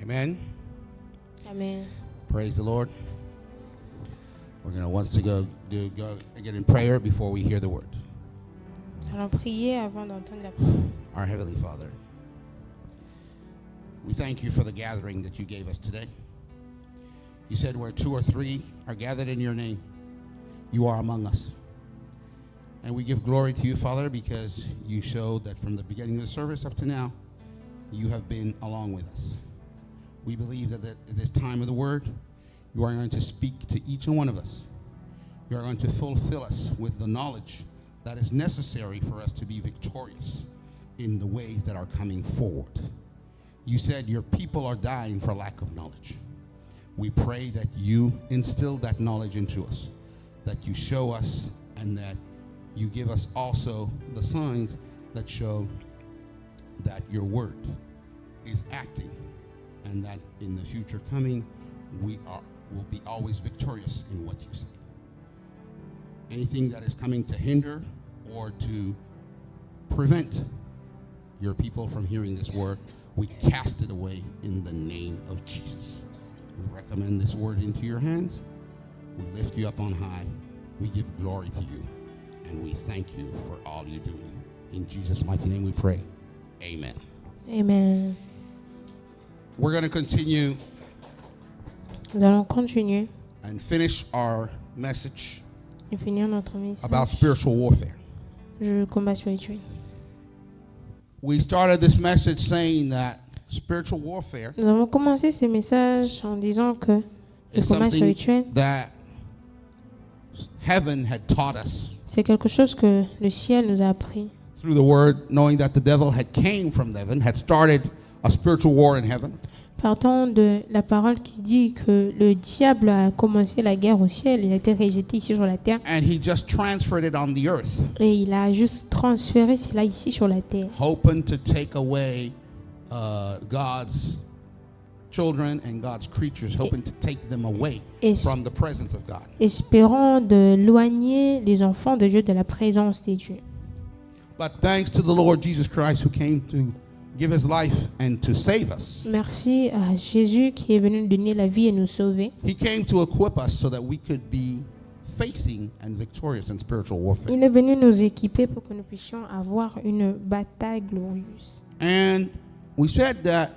Amen. Amen. Praise the Lord. We're going to once to go get in prayer before we hear the word. Allons prier avant d'entendre la parole. Our Heavenly Father, we thank you for the gathering that you gave us today. You said where 2 or 3 are gathered in your name, you are among us. And we give glory to you, Father, because you showed that from the beginning of the service up to now, you have been along with us. We believe that at this time of the word, you are going to speak to each and one of us. You are going to fulfill us with the knowledge that is necessary for us to be victorious in the ways that are coming forward. You said your people are dying for lack of knowledge. We pray that you instill that knowledge into us, that you show us, and that you give us also the signs that show that your word is acting, and that in the future coming, will be always victorious in what you say. Anything that is coming to hinder or to prevent your people from hearing this word, we cast it away in the name of Jesus. We recommend this word into your hands. We lift you up on high. We give glory to you. And we thank you for all you're doing. In Jesus' mighty name we pray. Amen. Amen. We're going to continue Nous allons continuer and finish our message et finir notre message about spiritual warfare. du combat spirituel. We started this message saying that spiritual warfare Nous avons commencé ce message en disant que le is combat something spirituel, that heaven had taught us c'est quelque chose que le ciel nous a appris. through the word, knowing that the devil had came from heaven, had started a spiritual war in heaven. Partant de la parole qui dit que le diable a commencé la guerre au ciel, il a été rejeté ici sur la terre And he just transferred it on the earth, et il a juste transféré cela ici sur la terre, hoping to take away God's children and God's creatures, hoping to take them away et from the presence of God. espérant de éloigner les enfants de Dieu de la présence des dieux. But thanks to the Lord Jesus Christ who came to give his life and to save us. Merci à Jésus qui est venu nous donner la vie et nous sauver. He came to equip us so that we could be facing and victorious in spiritual warfare. Il est venu nous équiper pour que nous puissions avoir une bataille glorieuse. And we said that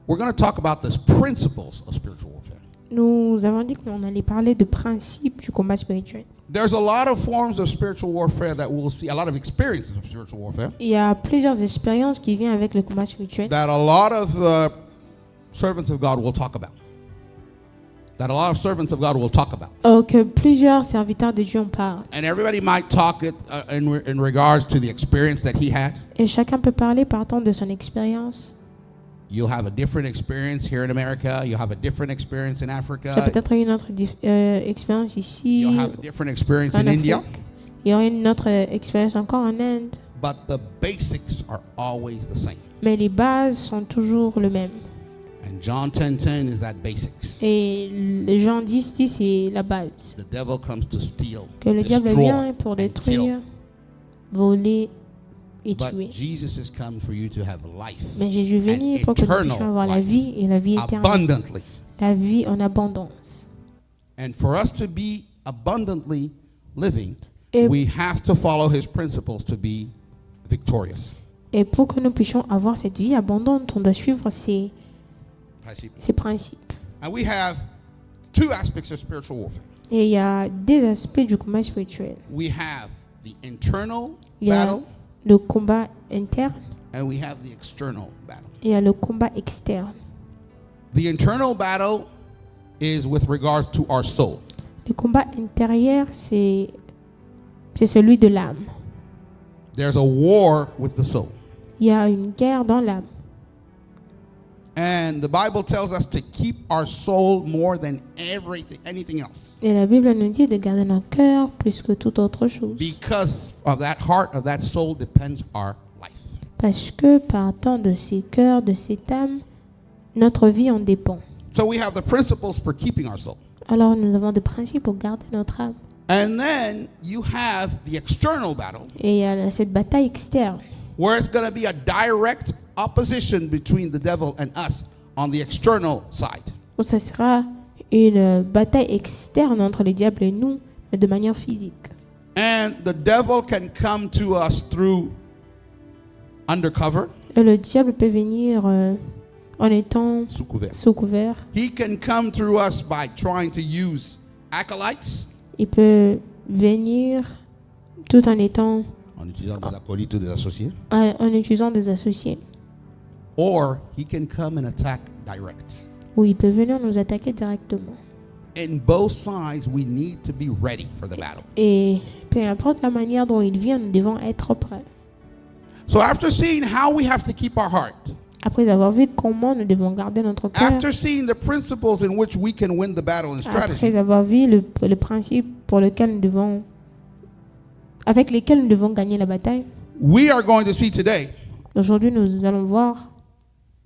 we're going to talk about the principles of spiritual warfare. Nous avons dit qu'on allait parler de principes du combat spirituel. There's a lot of forms of spiritual warfare that we'll see, a lot of experiences of spiritual warfare Il y a plusieurs expériences qui viennent avec le combat spirituel that a lot of servants of God will talk about. That a lot of servants of God will talk about. que plusieurs serviteurs de Dieu en parlent. And everybody might talk it in regards to the experience that he had. Et chacun peut parler partant de son expérience. You'll have a different experience here in America. You'll have a different experience in C'est Africa. peut-être une autre expérience ici You'll have a different experience en in India. Afrique. Il y aura une autre expérience encore en Inde. But the basics are always the same. Mais les bases sont toujours les mêmes. And John 10:10 is that basics. Et les gens disent que c'est la base. The devil comes to steal, Que le diable destroy, vient pour and détruire, kill. voler et But tuer. Jesus has come for you to have life Mais Jésus est venu pour que nous puissions avoir la vie et la vie éternelle. abundantly. La vie en abondance. And for us to be abundantly living, Et, we have to follow his principles to be victorious. et pour que nous puissions avoir cette vie abondante, on doit suivre ces principes. And we have 2 aspects of spiritual warfare. Et il y a des aspects du combat spirituel. We have the internal Il y a battle le combat interne and we have the external battle. et il y a le combat externe. The internal battle is with regards to our soul. Le combat intérieur, c'est celui de l'âme. There's a war with the soul. Il y a une guerre dans l'âme. And the Bible tells us to keep our soul more than anything else. Et la Bible nous dit de garder notre cœur plus que toute autre chose. Because of that heart, of that soul depends our life. Parce que partant de ces cœurs, de cette âme, notre vie en dépend. So we have the principles for keeping our soul. Alors nous avons des principes pour garder notre âme. And then you have the external battle, Et il y a cette bataille externe where it's going to be a direct opposition between the devil and us on the external side. Donc, ça sera une bataille externe entre les diables et nous, mais de manière physique. And the devil can come to us through undercover, Et le diable peut venir en étant sous couvert. sous couvert. He can come through us by trying to use acolytes, Il peut venir tout en étant en utilisant des acolytes ou des associés, en utilisant des associés. or he can come and attack direct. Ou il peut venir nous attaquer directement. In both sides, we need to be ready for the battle. Et peu importe la manière dont il vient, nous devons être prêts. So after seeing how we have to keep our heart, Après avoir vu comment nous devons garder notre cœur, after seeing the principles in which we can win the battle in strategy, après avoir vu le principe pour lequel nous devons, avec lesquels nous devons gagner la bataille, we are going to see today aujourd'hui nous allons voir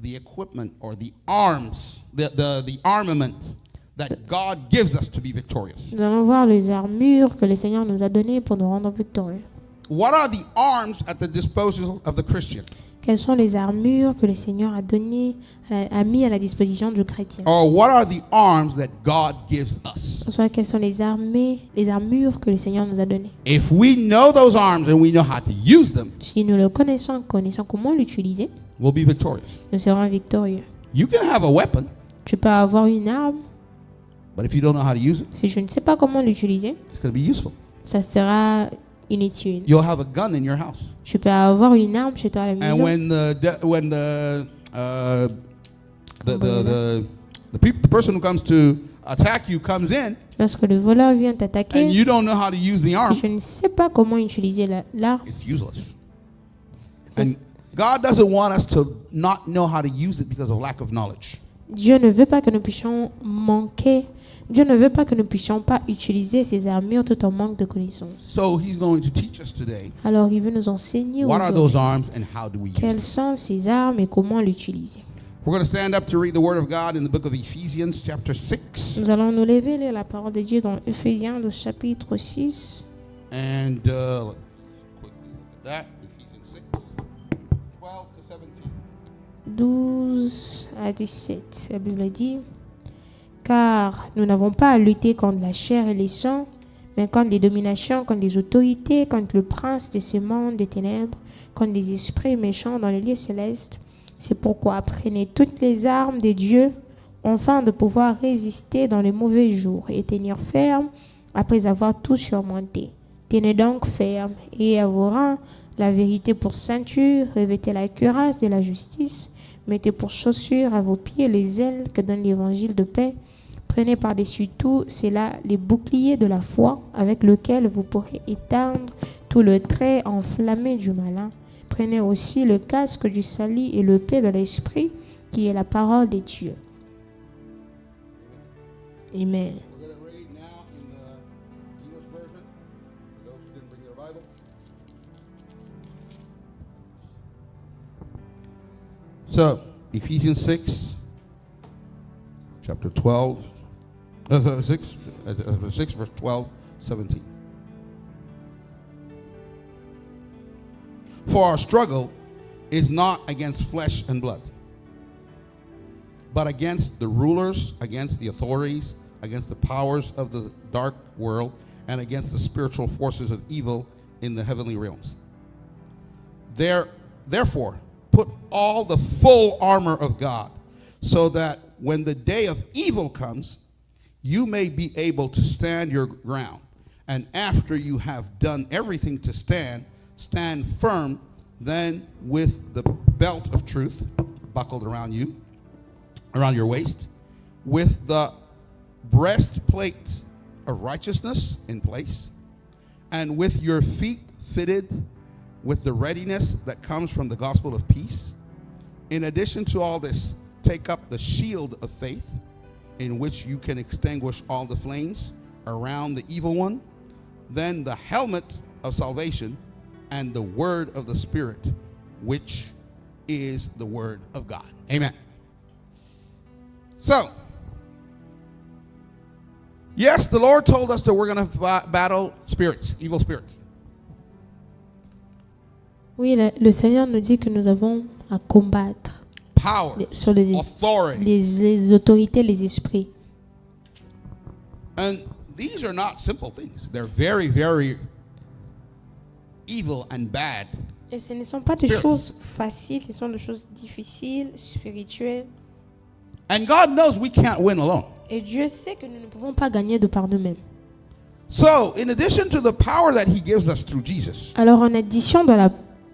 the equipment or the arms, the armament that God gives us to be victorious. Nous allons voir les armures que le Seigneur nous a données pour nous rendre victorieux. What are the arms at the disposal of the Christian? Quelles sont les armures que le Seigneur a données, a mis à la disposition du chrétien? Or what are the arms that God gives us? Soit quelles sont les armures que le Seigneur nous a données? If we know those arms and we know how to use them, Si nous le connaissons comment l'utiliser, we'll be victorious. nous serons victorieux. You can have a weapon, Je peux avoir une arme, but if you don't know how to use it, si je ne sais pas comment l'utiliser, it's going to be useful. ça sera inutile. You'll have a gun in your house. Je peux avoir une arme chez toi à la And maison. when the person who comes to attack you comes in, Lorsque le voleur vient and t'attaquer, you don't know how to use the arm, je ne sais pas comment utiliser l'arme. it's useless. Ça, And God doesn't want us to not know how to use it because of lack of knowledge. Dieu ne veut pas que nous puissions manquer. Dieu ne veut pas que nous puissions pas utiliser ces armures tout en manque de connaissances. So he's going to teach us today, Alors il veut nous enseigner what are aujourd'hui those arms and how do we use quelles them. sont ces armes et comment l'utiliser. We're going to stand up to read the word of God in the book of Ephesians chapter 6. Nous allons nous lever, lire la parole de Dieu dans Éphésiens, le chapitre 6. And let's quickly look at that. Ephesians 6, 12 to 17. 12 à 17. La Bible dit: Car nous n'avons pas à lutter contre la chair et les sangs, mais contre les dominations, contre les autorités, contre le prince de ce monde des ténèbres, contre les esprits méchants dans les lieux célestes. C'est pourquoi prenez toutes les armes de Dieu, afin de pouvoir résister dans les mauvais jours et tenir ferme après avoir tout surmonté. Tenez donc ferme et à vos reins la vérité pour ceinture, revêtez la cuirasse de la justice, mettez pour chaussures à vos pieds les ailes que donne l'évangile de paix. Prenez par-dessus tout cela les boucliers de la foi avec lesquels vous pourrez éteindre tout le trait enflammé du malin. Prenez aussi le casque du salut et le paix de l'esprit qui est la parole de Dieu. Amen. We're going to read now in the English version, for those who didn't bring their Bibles. So, Ephesians 6, chapter 12, 6, verse 12, 17. For our struggle is not against flesh and blood, but against the rulers, against the authorities, against the powers of the dark world, and against the spiritual forces of evil in the heavenly realms. Therefore, put all the full armor of God, so that when the day of evil comes, you may be able to stand your ground. And after you have done everything to stand, stand firm. Then with the belt of truth buckled around you, around your waist, with the breastplate of righteousness in place, and with your feet fitted with the readiness that comes from the gospel of peace. In addition to all this, take up the shield of faith, in which you can extinguish all the flames around the evil one. Then the helmet of salvation and the word of the Spirit, which is the word of God. Amen. So, yes, the Lord told us that we're going to battle spirits, evil spirits. Oui, le Seigneur nous dit que nous avons à combattre powers, sur les authority. les autorités, les esprits. And these are not simple things. They're very, very evil and bad. Et ce ne sont pas des Spirits. choses faciles, ce sont des choses difficiles, spirituelles. And God knows we can't win alone. Et Dieu sait que nous ne pouvons pas gagner de par nous-mêmes. So, in addition to the power that He gives us through Jesus, Alors, en addition de la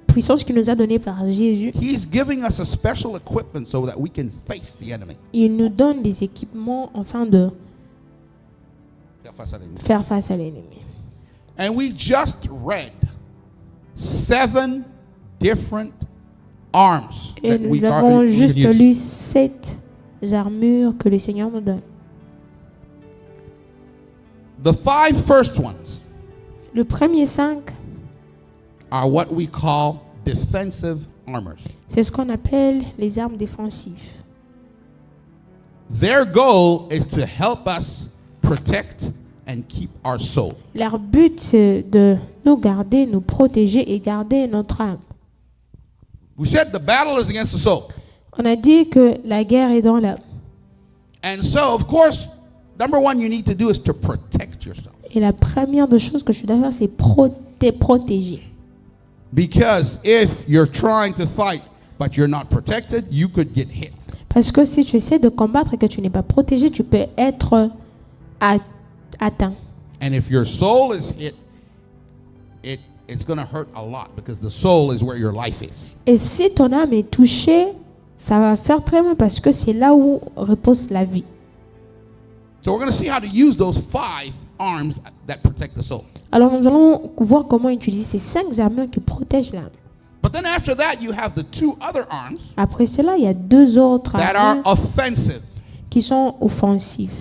puissance qu'il nous a donnée par Jésus, He's giving us a special equipment so that we can face the enemy. il nous donne des équipements afin de faire face à l'ennemi. And we just read 7 different arms Et that we nous are avons we can juste use. lu 7 armures que le Seigneur nous donne. The 5 first ones Le premier 5, are what we call defensive armors. c'est ce qu'on appelle les armes défensives. Their goal is to help us protect and keep our soul. Leur but, c'est de nous garder, nous protéger et garder notre âme. We said the battle is against the soul. On a dit que la guerre est dans l'âme. And so, of course, number one you need to do is to protect yourself. Et la première des choses que je dois faire, c'est protéger. Because if you're trying to fight but you're not protected, you could get hit. Parce que si tu essaies de combattre et que tu n'es pas protégé, tu peux être atteint. And if your soul is hit, it's going to hurt a lot because the soul is where your life is. Et si ton âme est touchée, ça va faire très mal parce que c'est là où repose la vie. So we're going to see how to use those 5 arms that protect the soul. Alors nous allons voir comment utiliser ces 5 armures qui protègent l'âme. But then after that, you have the 2 other arms Après cela, il y a 2 autres that are armures offensive. qui sont offensives.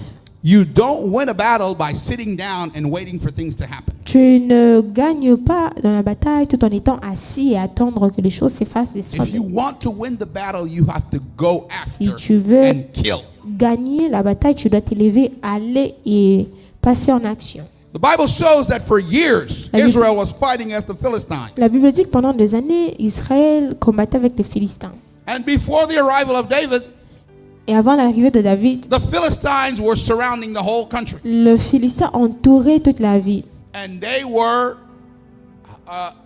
You don't win a battle by sitting down and waiting for things to happen. Tu ne gagnes pas dans la bataille tout en étant assis et attendre que les choses s'effacent de If you soi-même. want to win the battle, you have to go Si after tu veux and kill. gagner la bataille, tu dois t'élever, aller et passer en action. The Bible shows that for years, La Bible- Israel was fighting against the Philistines. La Bible dit que pendant des années, Israël combattait avec les Philistins. And before the arrival of David, Et avant l'arrivée de David, the Philistines were surrounding the whole country. le Philistin entourait toute la ville. And they were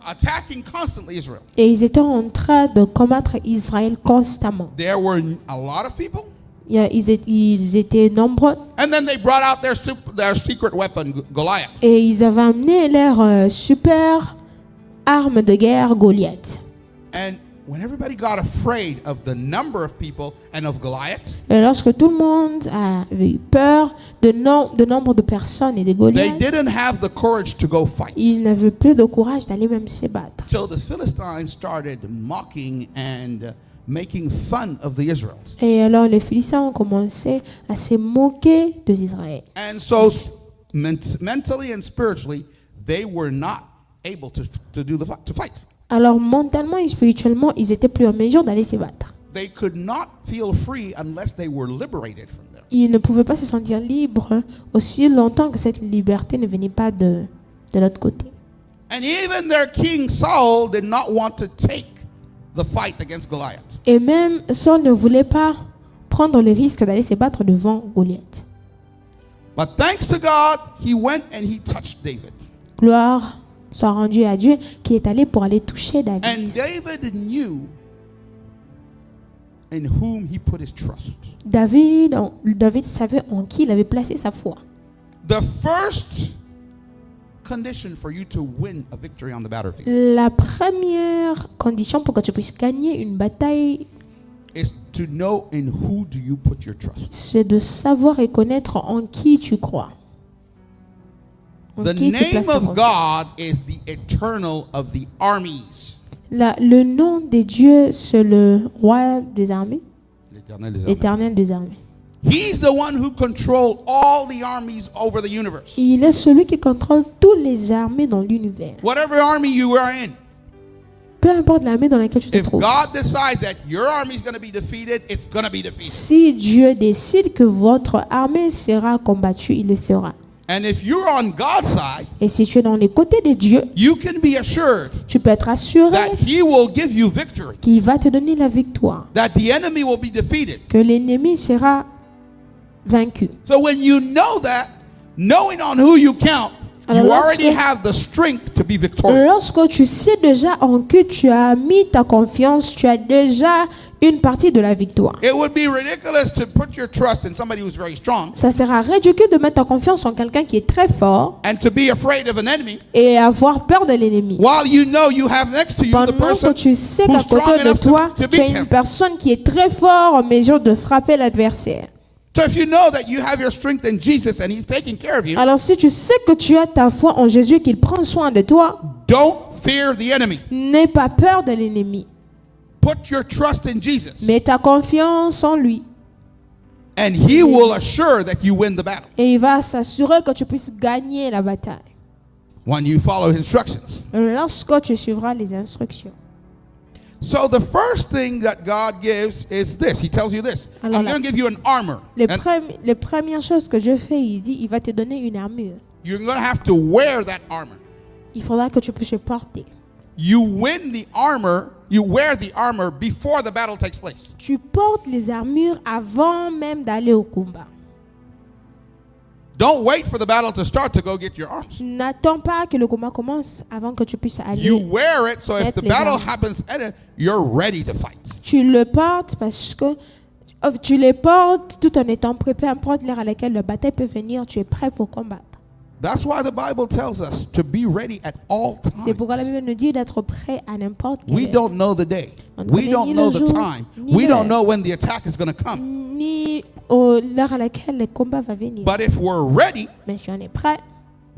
attacking constantly Israel. Et ils étaient en train de combattre Israël constamment. There were a lot of people. Ils étaient nombreux. And then they brought out their secret weapon, Goliath. Et ils avaient amené leur super arme de guerre, Goliath. And when everybody got afraid of the number of people and of Goliath, Et lorsque tout le monde avait eu peur de nombre de personnes et de they Goliath, didn't have the courage to go fight. ils n'avaient plus de courage d'aller même se battre. So the Philistines started mocking and making fun of the Israelites. Et alors les Philistins ont commencé à se moquer des Israéliens. And so mentally and spiritually, they were not able to fight. Alors mentalement et spirituellement, ils étaient plus en mesure d'aller se battre. They could not feel free unless they were liberated from them. Ils ne pouvaient pas se sentir libres aussi longtemps que cette liberté ne venait pas de l'autre côté. And even their king Saul did not want to take the fight against Goliath. Et même Saul ne voulait pas prendre le risque d'aller se battre devant Goliath. But thanks to God, he went and he touched David. Gloire soit rendue à Dieu qui est allé pour aller toucher And David. David knew in whom he put his trust. David savait en qui il avait placé sa foi. The first condition for you to win a victory on the battlefield La première condition pour que tu puisses gagner une bataille, is to know in who do you put your trust. c'est de savoir et connaître en qui tu crois. En The qui tu name places ta of confiance. God is the eternal of the armies. Le nom de Dieu, c'est le roi des armées, L'éternel des armées. éternel des armées. He's the one who controls all the armies over the universe. Il est celui qui contrôle toutes les armées dans l'univers. Whatever army you are in, Peu importe l'armée dans laquelle tu te if trouves. God decides that your army is going to be defeated, it's going to be defeated. Si Dieu décide que votre armée sera combattue, il le sera. And if you're on God's side, Et si tu es dans les côtés de Dieu, you can be assured tu peux être assuré that He will give you victory, qu'il va te donner la victoire, that the enemy will be defeated. que l'ennemi sera vaincu. So when you know that, knowing on who you count, Alors, you already lorsque- have the strength to be victorious. Lorsque tu sais déjà en qui tu as mis ta confiance, tu as déjà une partie de la victoire. It would be ridiculous to put your trust in somebody who's very strong Ça sera ridicule de mettre ta confiance en quelqu'un qui est très fort and to be afraid of an enemy et avoir peur de l'ennemi. while you know you have next to you the Pendant que person tu sais qu'à who's strong côté de enough toi, to tu as beat une him. personne qui est très fort en mesure de frapper l'adversaire. So if you know that you have your strength in Jesus and He's taking care of you, Alors si tu sais que tu as ta foi en Jésus et qu'il prend soin de toi, don't fear the enemy. n'aie pas peur de l'ennemi. Put your trust in Jesus, Mets ta confiance en lui. and He will assure that you win the battle Et il va s'assurer que tu puisses gagner la bataille. when you follow His instructions. Lorsque tu suivras les instructions. So the first thing that God gives is this. He tells you this. Alors I'm là- going to give you an armor. And Les premières choses que je fais, il dit, il va te donner une armure. you're going to have to wear that armor. Il faudra que tu puisses le porter. You win the armor, you wear the armor before the battle takes place. Tu portes les armures avant même d'aller au combat. Don't wait for the battle to start to go get your arms. N'attends pas que le combat commence avant que tu puisses aller. You wear it so if Mettre the les battle armes. happens, you're ready to fight. Tu le portes parce que tu les portes tout en étant prêt. Peu importe l'heure à laquelle la bataille peut venir, tu es prêt pour combattre. That's why the Bible tells us to be ready at all C'est pourquoi la times. Bible nous dit d'être prêt à n'importe quelle We heure. don't know the day. On ne We connaît don't ni know le the jour, time. ni We don't l'heure. know when the attack is going to come. Ni l'heure à laquelle le combat va venir. But if we're ready, Mais si on est prêt,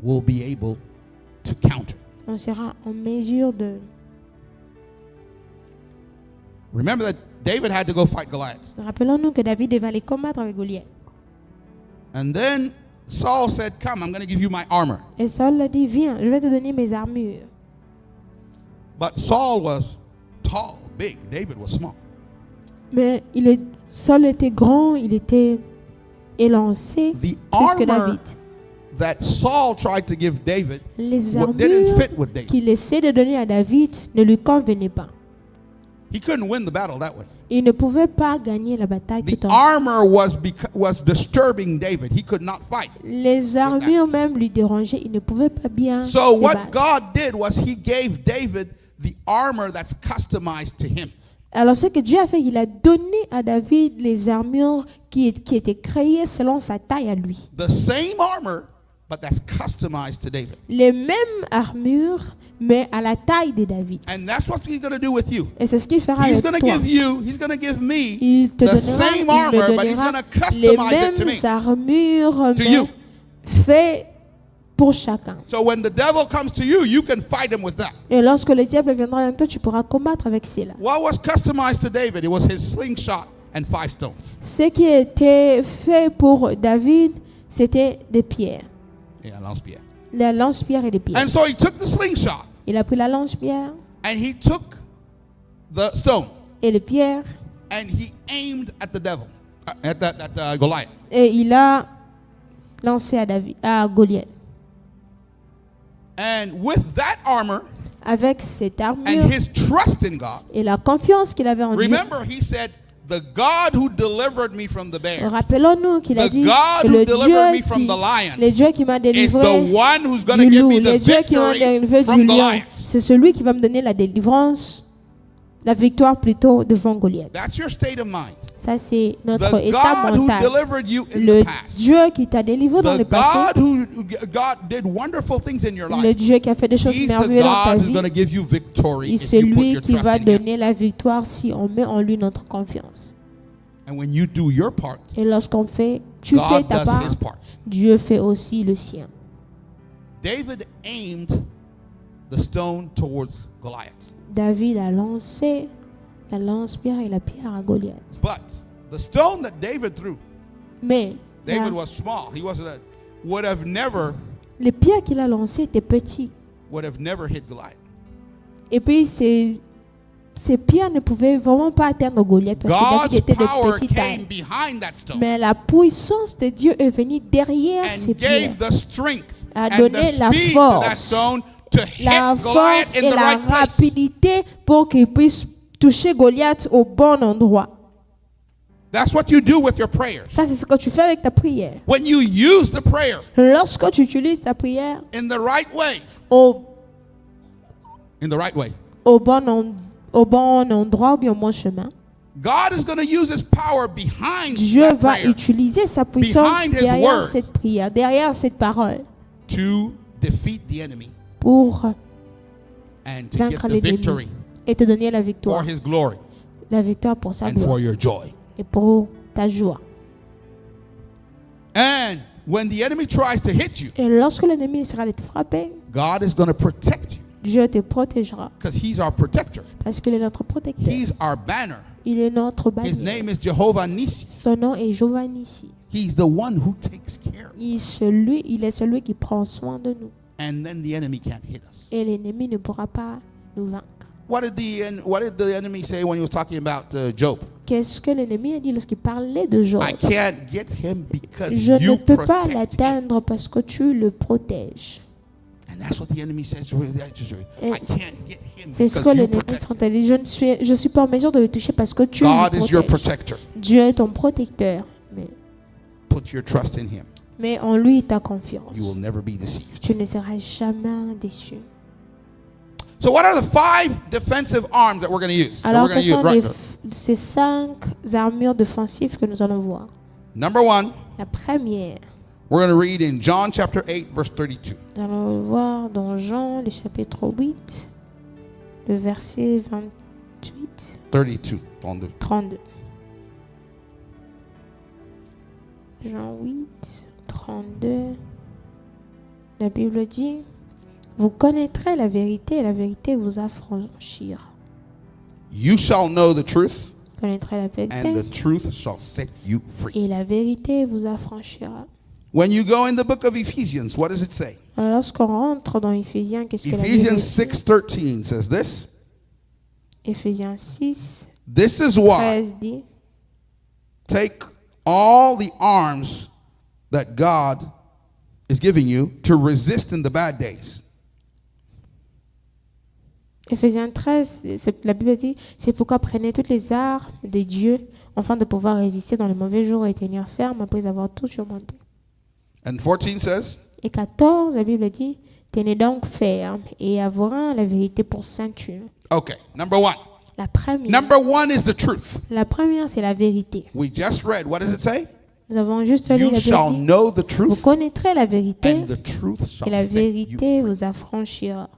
we'll be able to counter. on sera en mesure de... Remember that David had to go fight Goliath. Rappelons-nous que David devait aller combattre avec Goliath. And then Saul said, "Come, I'm going to give you my armor." Et Saul a dit, viens, je vais te donner mes armures. But Saul was tall, big. David was small. Mais Saul était grand, il était élancé The plus que armor David. that Saul tried to give David Les didn't armures fit with David. qu'il essaie de donner à David ne lui convenaient pas. He couldn't win the battle that way. Il ne pouvait pas gagner la bataille The tout en... armor was disturbing David. He could not fight. Les armures même lui dérangeaient, il ne pouvait pas bien So se what battre. God did was He gave David the armor that's customized to him. Alors ce que Dieu a fait, il a donné à David les armures qui étaient créées selon sa taille à lui. The same armor, but that's customized to David. Les mêmes armures, mais à la taille de David. And that's what He's going to do with you. Et c'est ce qu'il fera He's avec going to toi. He's going to give me Il te the donnera, same il me armor, but He's donnera going to les customize it to me. mêmes armures, To mais you. fait pour chacun. So when the devil comes to you, you can fight him with that. Et lorsque le diable viendra dans toi, tu pourras combattre avec cela. What was customized to David? It was his slingshot and 5 stones. Ce qui était fait pour David, c'était des pierres. Yeah, lance-pierre. La lance-pierre et des pierres. And so he took the slingshot Il a pris la lance-pierre and he took the stone et les pierres and he aimed at the devil, at Goliath. et il a lancé à Goliath. And with that armor Avec cette and armure his trust in God, et la confiance qu'il avait en Dieu. remember he said, "The God who delivered me from the bears Rappelons-nous qu'il a The dit God que who le delivered me Dieu from the lions le Dieu qui m'a is délivré the one who's going to du give loup, me the le Dieu qui m'a délivré victory du from lion, Goliath." c'est celui qui va me donner la délivrance, la victoire plutôt devant Goliath. That's your state of mind. Ça, c'est notre The état God who mental. delivered you in Le the past. Dieu qui t'a délivré dans The le passé, God who God did wonderful things in your le life. Dieu qui a fait des choses He's the merveilleuses dans ta God who's vie, going to give you victory et if c'est you put lui your qui trust va in Him. donner la victoire si on met en lui notre confiance. And when you do your part, Et lorsqu'on fait, tu fais God ta does part, His part. Dieu fait aussi le sien. David aimed the stone towards Goliath. David a lancé la lance-pierre et la pierre à Goliath. But the stone that David threw, Mais David was small. He wasn't would have never les pierres qu'il a lancées étaient petites. hit Goliath. Et puis c'est ces pierres ne pouvaient vraiment pas atteindre Goliath parce que God's David était de power petite came taille. behind that stone Mais la puissance de Dieu est venue derrière and ces pierres, gave the strength a and the donné la speed to that force. stone to La hit force Goliath in et the la right place. rapidité pour qu'il puisse toucher Goliath au bon endroit. That's what you do with your prayers. Ça, c'est ce que tu fais avec ta prière. When you use the prayer Lorsque tu utilises ta prière in the right way, au, in the right way, au bon endroit ou bien au bon chemin, God is going to use His power behind Dieu that va prayer utiliser sa puissance Behind his derrière word. cette prière, derrière cette parole, to defeat the enemy pour and to get vaincre the l'ennemi victory et te donner la for victoire. His glory La victoire pour sa and for gloire your joy. et pour ta joie. And when the enemy tries to hit you, Et lorsque l'ennemi essaiera de te frapper, God is going to protect you Dieu te protégera because He's our protector. parce qu'il est notre protecteur. He's our banner. Il est notre His bannière. name is Jehovah Nissi. Son nom est Jovanissi. He's the one who takes care of us. Il est celui qui prend soin de nous. And then the enemy can't hit us. Et l'ennemi ne pourra pas nous vaincre. What did the enemy say when he was talking about Job? Qu'est-ce que l'ennemi a dit lorsqu'il parlait de Job? I can't get him because Je ne you peux pas protect him. l'atteindre parce que tu le protèges. And that's what the enemy says. I can't get him C'est ce que because you l'ennemi protect him. a dit. Je suis pas en mesure de le toucher parce que tu God le is your protèges. protector. Dieu est ton protecteur. Put your trust in Him. Mais en lui, ta confiance. You will never be deceived. Tu ne seras jamais déçu. So, what are the 5 defensive arms that we're going to use? Alors, quelles sont ces 5 armures défensives que nous allons voir? Number 1, La première, we're going to read in John chapter 8, verse 32. nous allons le voir dans Jean, le chapitre 8, le verset 28, 32. 32. 32. Jean 8, 32. La Bible dit, vous connaîtrez la vérité et la vérité vous affranchira. You shall know the truth, Vous connaîtrez la and the vérité truth shall set you free. et la vérité vous affranchira. When you go in the book of Ephesians, what does it say? Alors, lorsqu'on rentre dans Éphésiens, qu'est-ce que la Bible Ephesians dit? 6:13 says this. Éphésiens 6, This is why 13 dit, take all the arms that God is giving you to resist in the bad days. Éphésiens 13, la Bible dit, c'est pourquoi prenez toutes les armes de Dieu afin de pouvoir résister dans les mauvais jours et tenir ferme après avoir tout surmonté. And 14 says, Et 14, la Bible dit, tenez donc ferme et avoir la vérité pour ceinture. okay, number 1. La première, Number 1 is the truth. c'est la vérité. We just read. What does it say? Nous avons juste lu You la shall Bible dit, know the vous truth, connaîtrez la vérité and the truth shall et la set you vérité free. vous affranchira.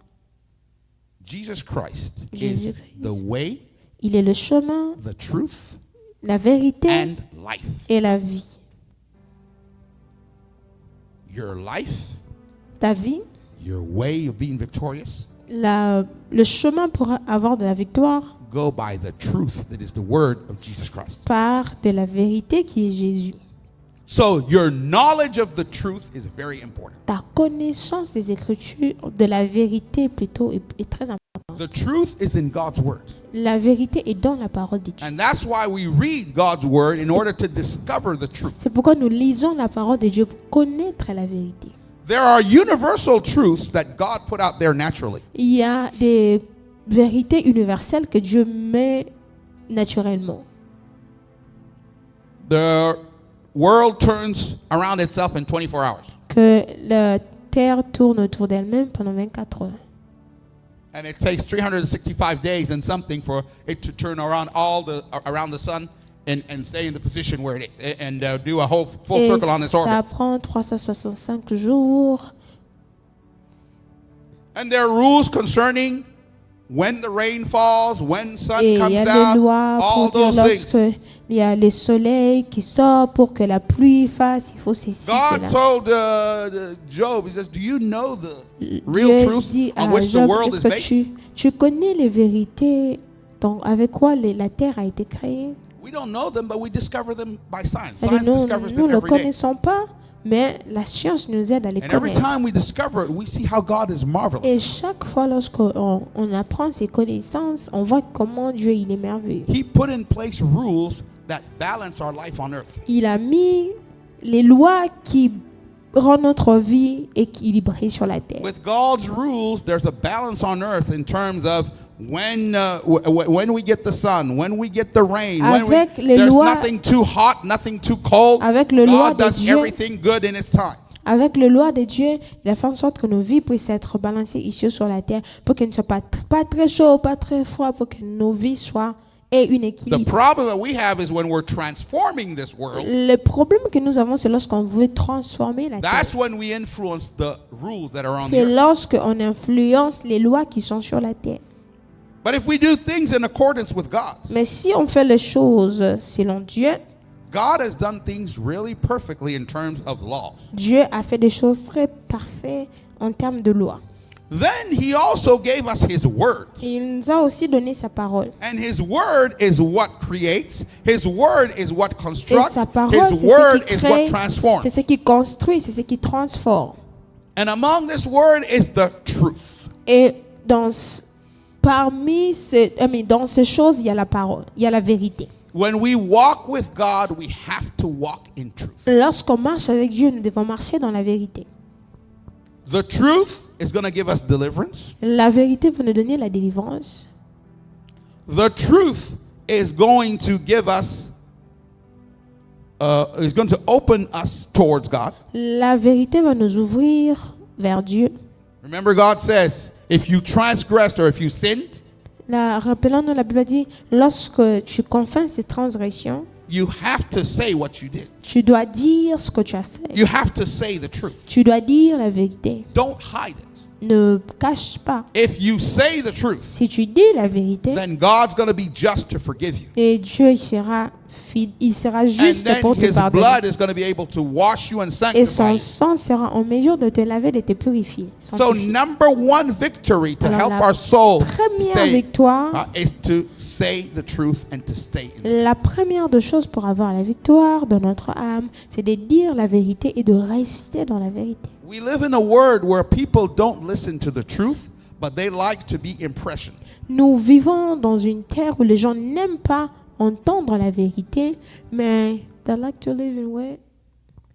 Jesus Christ is Jésus-Christ. the way, Il est le chemin, the truth, la vérité and life. et la vie. Your life, Ta vie, your way of being victorious, le chemin pour avoir de la victoire go by the truth that is the word of Jesus Christ. part de la vérité qui est Jésus. So your knowledge of the truth is very important. Ta connaissance des Écritures, de la vérité plutôt, est très importante. The truth is in God's word. La vérité est dans la parole de Dieu. And that's why we read God's word in order to discover the truth. C'est pourquoi nous lisons la parole de Dieu pour connaître la vérité. There are universal truths that God put out there naturally. Il y a des vérités universelles que Dieu met naturellement. The world turns around itself in 24 hours. Que la terre tourne autour d'elle-même pendant 24 heures. And it takes 365 days and something for it to turn around around the sun and stay in the position where it is and do a whole full Et circle on its ça orbit. prend 365 jours. And there are rules concerning when the rain falls, when sun Et il y comes a des out, lois all pour dire those things. lorsque il y a le soleil qui sort pour que la pluie fasse, il faut ceci, God cela. told Job, he says, do you know the real Dieu truths dit on à which the Job, world est-ce is que based? tu connais les vérités avec quoi la terre a été créée? We don't know them, but we discover them by science. Elle dit, Science nous discovers ne them le every day. connaissons pas, Mais la science nous aide à les And every connaître. time we discover it, we see how God is Et marvelous. chaque fois lorsqu'on apprend ces connaissances, on voit comment Dieu il est merveilleux. He put in place rules that balance our life on earth. Il a mis les lois qui rendent notre vie équilibrée sur la terre. With God's rules, there's a balance on earth in terms of when we get the sun, when we get the rain, Avec les there's lois- nothing too hot, nothing too cold. Avec les lois God de does Dieu- everything good in its time. Avec le loi de Dieu, il a fait en sorte que nos vies puissent être balancées ici sur la terre pour qu'elles ne soient pas très chaud, pas très froid, pour que nos vies soient aient une The équilibre. problem that we have is when we're transforming this world, Le problème que nous avons, c'est lorsqu'on veut transformer la terre. that's when we influence the rules that are on the C'est earth. lorsqu'on influence les lois qui sont sur la terre. But if we do things in accordance with God, Mais si on fait les choses selon Dieu, God has done things really perfectly in terms of laws. Dieu a fait des choses très parfaites en termes de loi. Then he also gave us his word. Et il nous a aussi donné sa parole. And his word is what creates. His word is what Et constructs. sa parole, His c'est word ce qui is what crée, transforms. c'est ce qui construit, c'est ce qui transforme. And among this word is the truth. Et dans dans ces choses, il y a la parole, il y a la vérité. When we walk with God, we have to walk in truth. Lorsqu'on marche avec Dieu, nous devons marcher dans la vérité. The truth is going to give us deliverance. La vérité va nous donner la délivrance. The truth is going to give us, is going to open us towards God. La vérité va nous ouvrir vers Dieu. Remember, God says, if you transgressed or if you sinned, Rappelons-nous, la Bible dit, lorsque tu confesses ces transgressions, you have to say what you did. tu dois dire ce que tu as fait. You have to say the truth. Tu dois dire la vérité. Don't hide it. Ne cache pas. If you say the truth, Si tu dis la vérité, then God's going to be just to forgive you. et Dieu il sera And juste then pour te his pardonner. blood is going to be able to wash you and Et sanctify son you. sang sera en mesure de te laver, de te purifier. So sanctifier. number one victory to Alors, help la our soul Première stay victoire, is to say the truth and to stay in it. la première des choses pour avoir la victoire dans notre âme, c'est de dire la vérité et de rester dans la vérité. We live in a world where people don't listen to the truth, but they like to be impressioned. Nous vivons dans une terre où les gens n'aiment pas entendre la vérité, mais they like to live in way.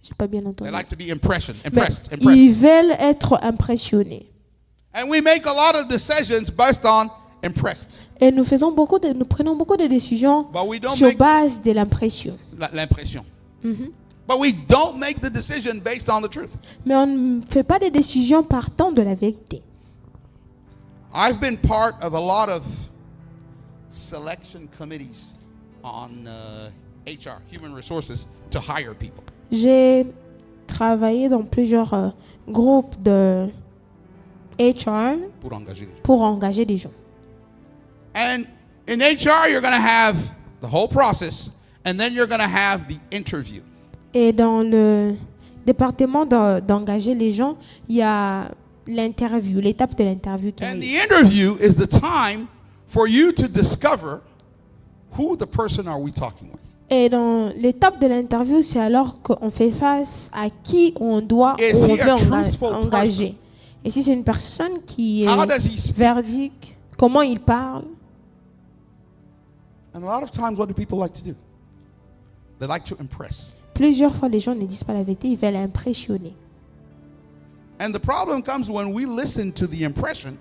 J'ai pas bien They entendu. like to be Mais impressed. ils veulent être impressionnés. And we make a lot of decisions based on impressed. Et nous prenons beaucoup de décisions But we don't sur make base de l'impression. l'impression. But we don't make the decision based on the truth. Mais on ne fait pas des décisions partant de la vérité. I've been part of a lot of selection committees on HR, human resources, to hire people. J'ai travaillé dans plusieurs groupes de HR Pour engager les gens. pour engager des gens. And in HR, you're going to have the whole process, and then you're going to have the interview. Et dans le département d'engager les gens, il y a l'interview, l'étape de l'interview qui And arrive. the interview is the time for you to discover who the person are we talking with. Et dans l'étape de l'interview, c'est alors qu'on fait face à qui on doit ou Is on he a veut truthful engager. Et si c'est une personne qui How est does he speak? verdique, comment il parle. And a lot of times, what do people like to do? They like to impress. Plusieurs fois, les gens ne disent pas la vérité, ils veulent impressionner. And the problem comes when we listen to the impression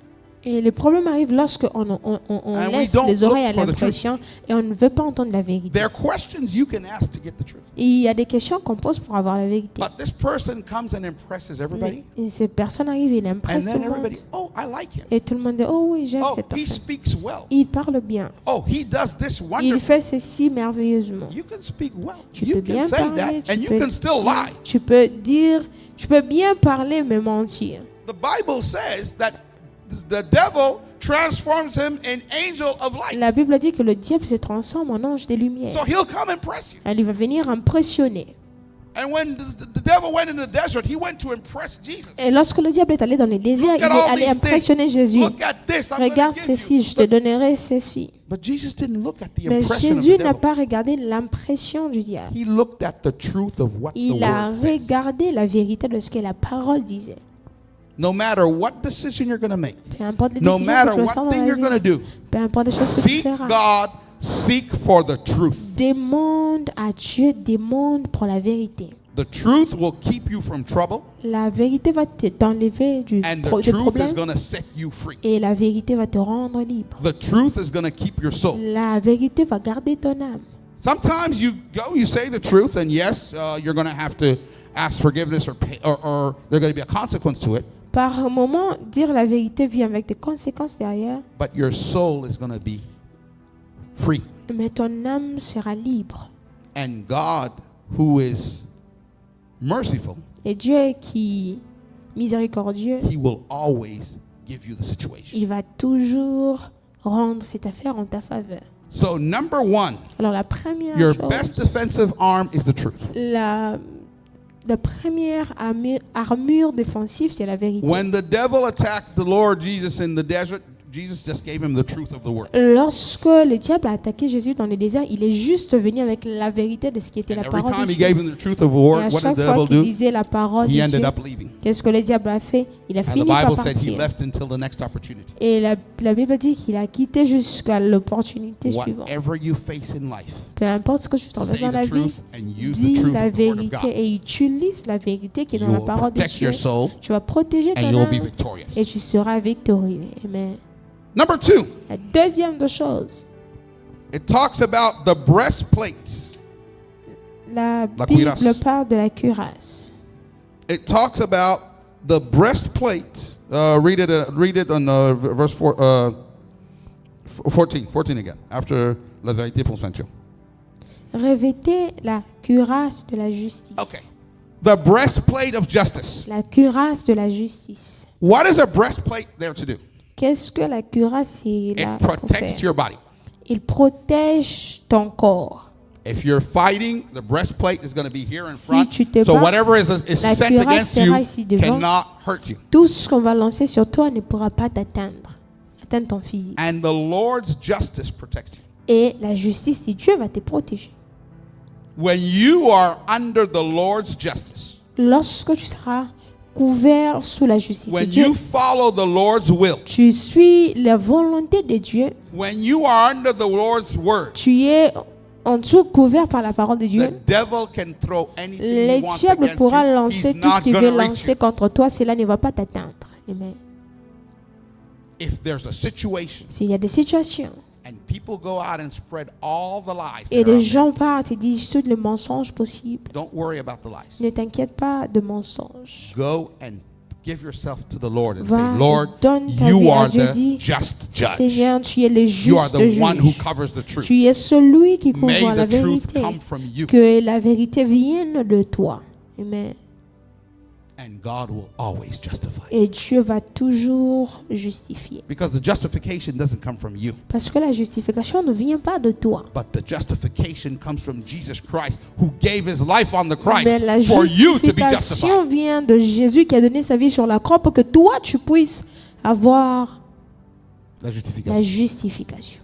Et le problème arrive lorsqu'on And we laisse don't les oreilles à look for the l'impression et on ne veut pas entendre la vérité. There are questions you can ask to get the truth. Et il y a des questions qu'on pose pour avoir la vérité. But this person comes and impresses everybody. Et ces personnes arrivent et il And impresse tout then le monde. everybody, oh, I like him. Et tout le monde dit, oh oui, j'aime Oh, cette he personne. speaks well. Il parle bien. Oh, he does this Il wonderfully. fait ceci merveilleusement. You can speak well. Tu You peux can bien say parler, that, and you can still lie. tu peux dire, tu peux bien parler mais mentir. The Bible says that the devil transforms him in angel of La light. Bible dit que le diable se transforme en ange des lumières. So he'll come impress you. Elle va venir impressionner. And when the devil went in the desert, he went to impress Jesus. Et lorsque le diable est allé dans le désert, Look il at est all allé these impressionner things. Jésus. Look at this. I'm gonna Regarde give ceci, you. je te donnerai ceci. But Jesus didn't look at the Mais impression of Jésus the n'a devil. pas regardé l'impression du diable. He looked at the truth of what the Il a word says. regardé la vérité de ce que la parole disait. No matter what decision you're going to make, Peu importe les no décisions matter que tu vas faire what dans thing la you're going to vie, do, peu importe les choses que tu seek feras, God, seek for the truth. demande à Dieu, demande pour la vérité. The truth will keep you from trouble, La vérité va t'enlever and the des truth is problèmes going to set you free. et la vérité va te rendre libre. The truth is going to keep your soul. La vérité va garder ton âme. Sometimes you go, you say the truth, and yes, you're going to have to ask forgiveness or pay, or there's going to be a consequence to it. Par moment, dire la vérité vient avec des conséquences derrière, But your soul is going to be free. mais ton âme sera libre. And God, who is merciful, Et Dieu qui est miséricordieux, He will always give you the situation. il va toujours rendre cette affaire en ta faveur. So, number one, Alors la première your chose, best defensive arm is the truth. la première armure défensive, c'est la vérité. When the devil attacked the Lord Jesus in the desert, Jesus just gave him the truth of the word. Lorsque le diable a attaqué Jésus dans le désert, il est juste venu avec la vérité de ce qui était And la every parole time de he Dieu. gave him the truth of the Et word, à what did chaque the fois devil qu'il do? disait la parole He de ended Dieu, up leaving. qu'est-ce que le diable a fait? Il a And the fini par Bible said he partir. left until the next opportunity. Et la Bible dit qu'il a quitté jusqu'à l'opportunité suivante. Whatever you face in life, Peu importe ce que tu traverses say dans la the vie, truth and use the dis truth la of the word of vérité God. et utilise la vérité qui est You dans la will parole de protect Dieu. your soul Tu vas protéger and ton you will be âme victorious. et tu seras victorieux. Amen. Number two, La deuxième des choses, it talks about the breastplate. la La Bible cuirasse. parle de la cuirasse. It talks about the breastplate. Read it on verse 14 again, after la vérité pour ceinture. Revêtez la cuirasse de la justice. Okay. The breastplate of justice. La cuirasse de la justice. What is a breastplate there to do? Qu'est-ce que la cuirasse est là It pour protects faire? your body. Il protège ton corps. If you're fighting, the breastplate is going to be here in Si front. tu te So bats, whatever is la sent cuirasse against you sera ici devant. cannot hurt you. Tout ce qu'on va lancer sur toi ne pourra pas atteindre ton physique. And the Lord's justice protects you. Et la justice de Dieu va te protéger. When you are under the Lord's justice, Lorsque tu seras couvert sous la justice de when Dieu, you follow the Lord's will, tu suis la volonté de Dieu, when you are under the Lord's word, tu es en dessous couvert par la parole de the Dieu. devil can throw anything he Le wants diable against pourra you. lancer He's tout ce not qu'il going veut to reach lancer you. contre toi, cela ne va pas t'atteindre. Amen. If there's a situation S'il y a des situations and people go out and spread all the lies, et that are les out gens partent et disent tous les mensonges possibles, there, don't worry about the lies. ne t'inquiète pas de mensonges. Go and give yourself to the Lord and Va say, Lord, et donne ta you vie à are Dieu. the Dis, just judge. Seigneur, tu es le You are juste the one who juge. covers the truth. Tu es celui qui May couvre la the truth vérité. come from you, Que la vérité vienne de toi. Amen. and God will always justify. Et Dieu va toujours justifier. Because the justification doesn't come from you, Parce que la justification ne vient pas de toi. but the justification comes from Jesus Christ, who gave his life on the Mais la Christ for you to be justification justified. vient de Jésus qui a donné sa vie sur la croix pour que toi, tu puisses avoir La la justification. justification.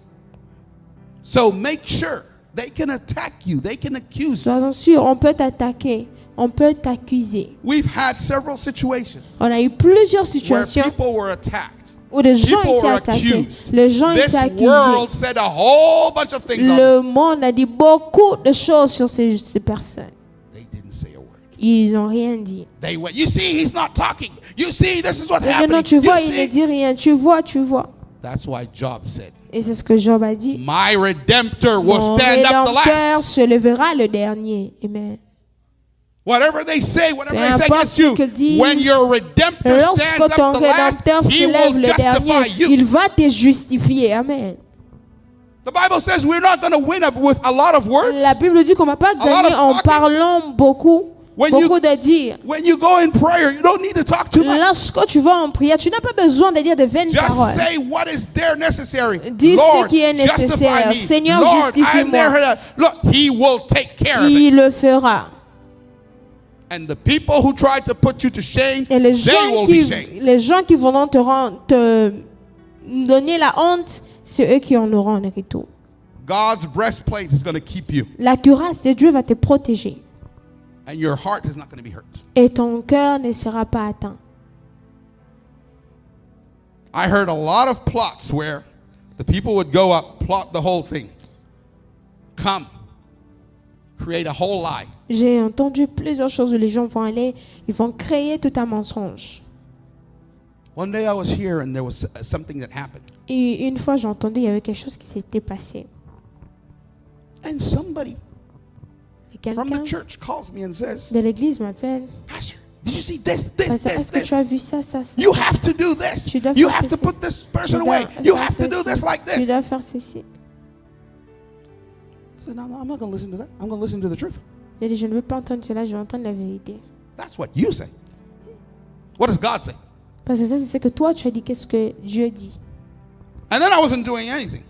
So make sure they can attack you, they can accuse you. Sois-en sûr, on peut t'attaquer, on peut t'accuser. We've had several situations On a eu plusieurs where situations people were attacked. où des gens People étaient were attaqués. accused. Les gens This étaient accusés. world said a whole bunch of things on them. Le monde a dit beaucoup de choses sur ces personnes. They didn't say a word. Ils n'ont rien dit. They went, you see, he's not talking. You see, this is what Et happened. non, tu You vois, il ne see. dit rien. Tu vois, tu vois. That's why Job said, Et c'est ce que Job a dit. my Redemptor will Mon stand up the Rédempteur last. se lèvera le dernier. Amen. Whatever they say, whatever Peu they say importe against you, ce que disent, when your Redemptor Lorsque stands ton up the last, Rédempteur he se lève will le justify dernier, you. il va te justifier. Amen. The Bible says we're not going to win with a lot of words. La Bible dit qu'on ne va pas lot gagner of en talking. parlant beaucoup. When Beaucoup de dire. When you go in prayer, you don't need to talk too much. Lorsque tu vas en prière, tu n'as pas besoin de dire de vaines Just paroles. say what is there necessary. Dis Lord, ce qui est nécessaire. justify me. Seigneur, Lord, I'm justifie-moi. there. Look, he will take care of it. Il le fera. And the people who tried to put you to shame, Et les they gens, will be shamed. les gens qui vont te donner la honte, c'est eux qui en auront en retour. God's breastplate is going to keep you. La cuirasse de Dieu va te protéger. And your heart is not going to be hurt. Et ton cœur ne sera pas atteint. I heard a lot of plots where the people would go up, plot the whole thing. Come. Create a whole lie. J'ai entendu plusieurs choses où les gens vont aller, ils vont créer tout un mensonge. One day I was here and there was something that happened. Et une fois, j'ai entendu, il y avait quelque chose qui s'était passé. And somebody Et from quelqu'un the church calls me and says, de l'église m'appelle. Pastor, did you see this, this, Pasteur, this, est-ce que this? tu as vu ça, ça, ça? You have to do this. Tu dois You faire have to ceci. put this person Tu dois away. You faire have to do ceci. this like Tu this. dois faire ceci. I said, no, I'm not going to listen to that. I'm going to listen to the truth. J'ai dit, je ne veux pas entendre cela, je veux entendre la vérité. That's what you say. What does God say? Parce que ça, c'est ce que toi, tu as dit, qu'est-ce que Dieu dit. And then I wasn't doing anything.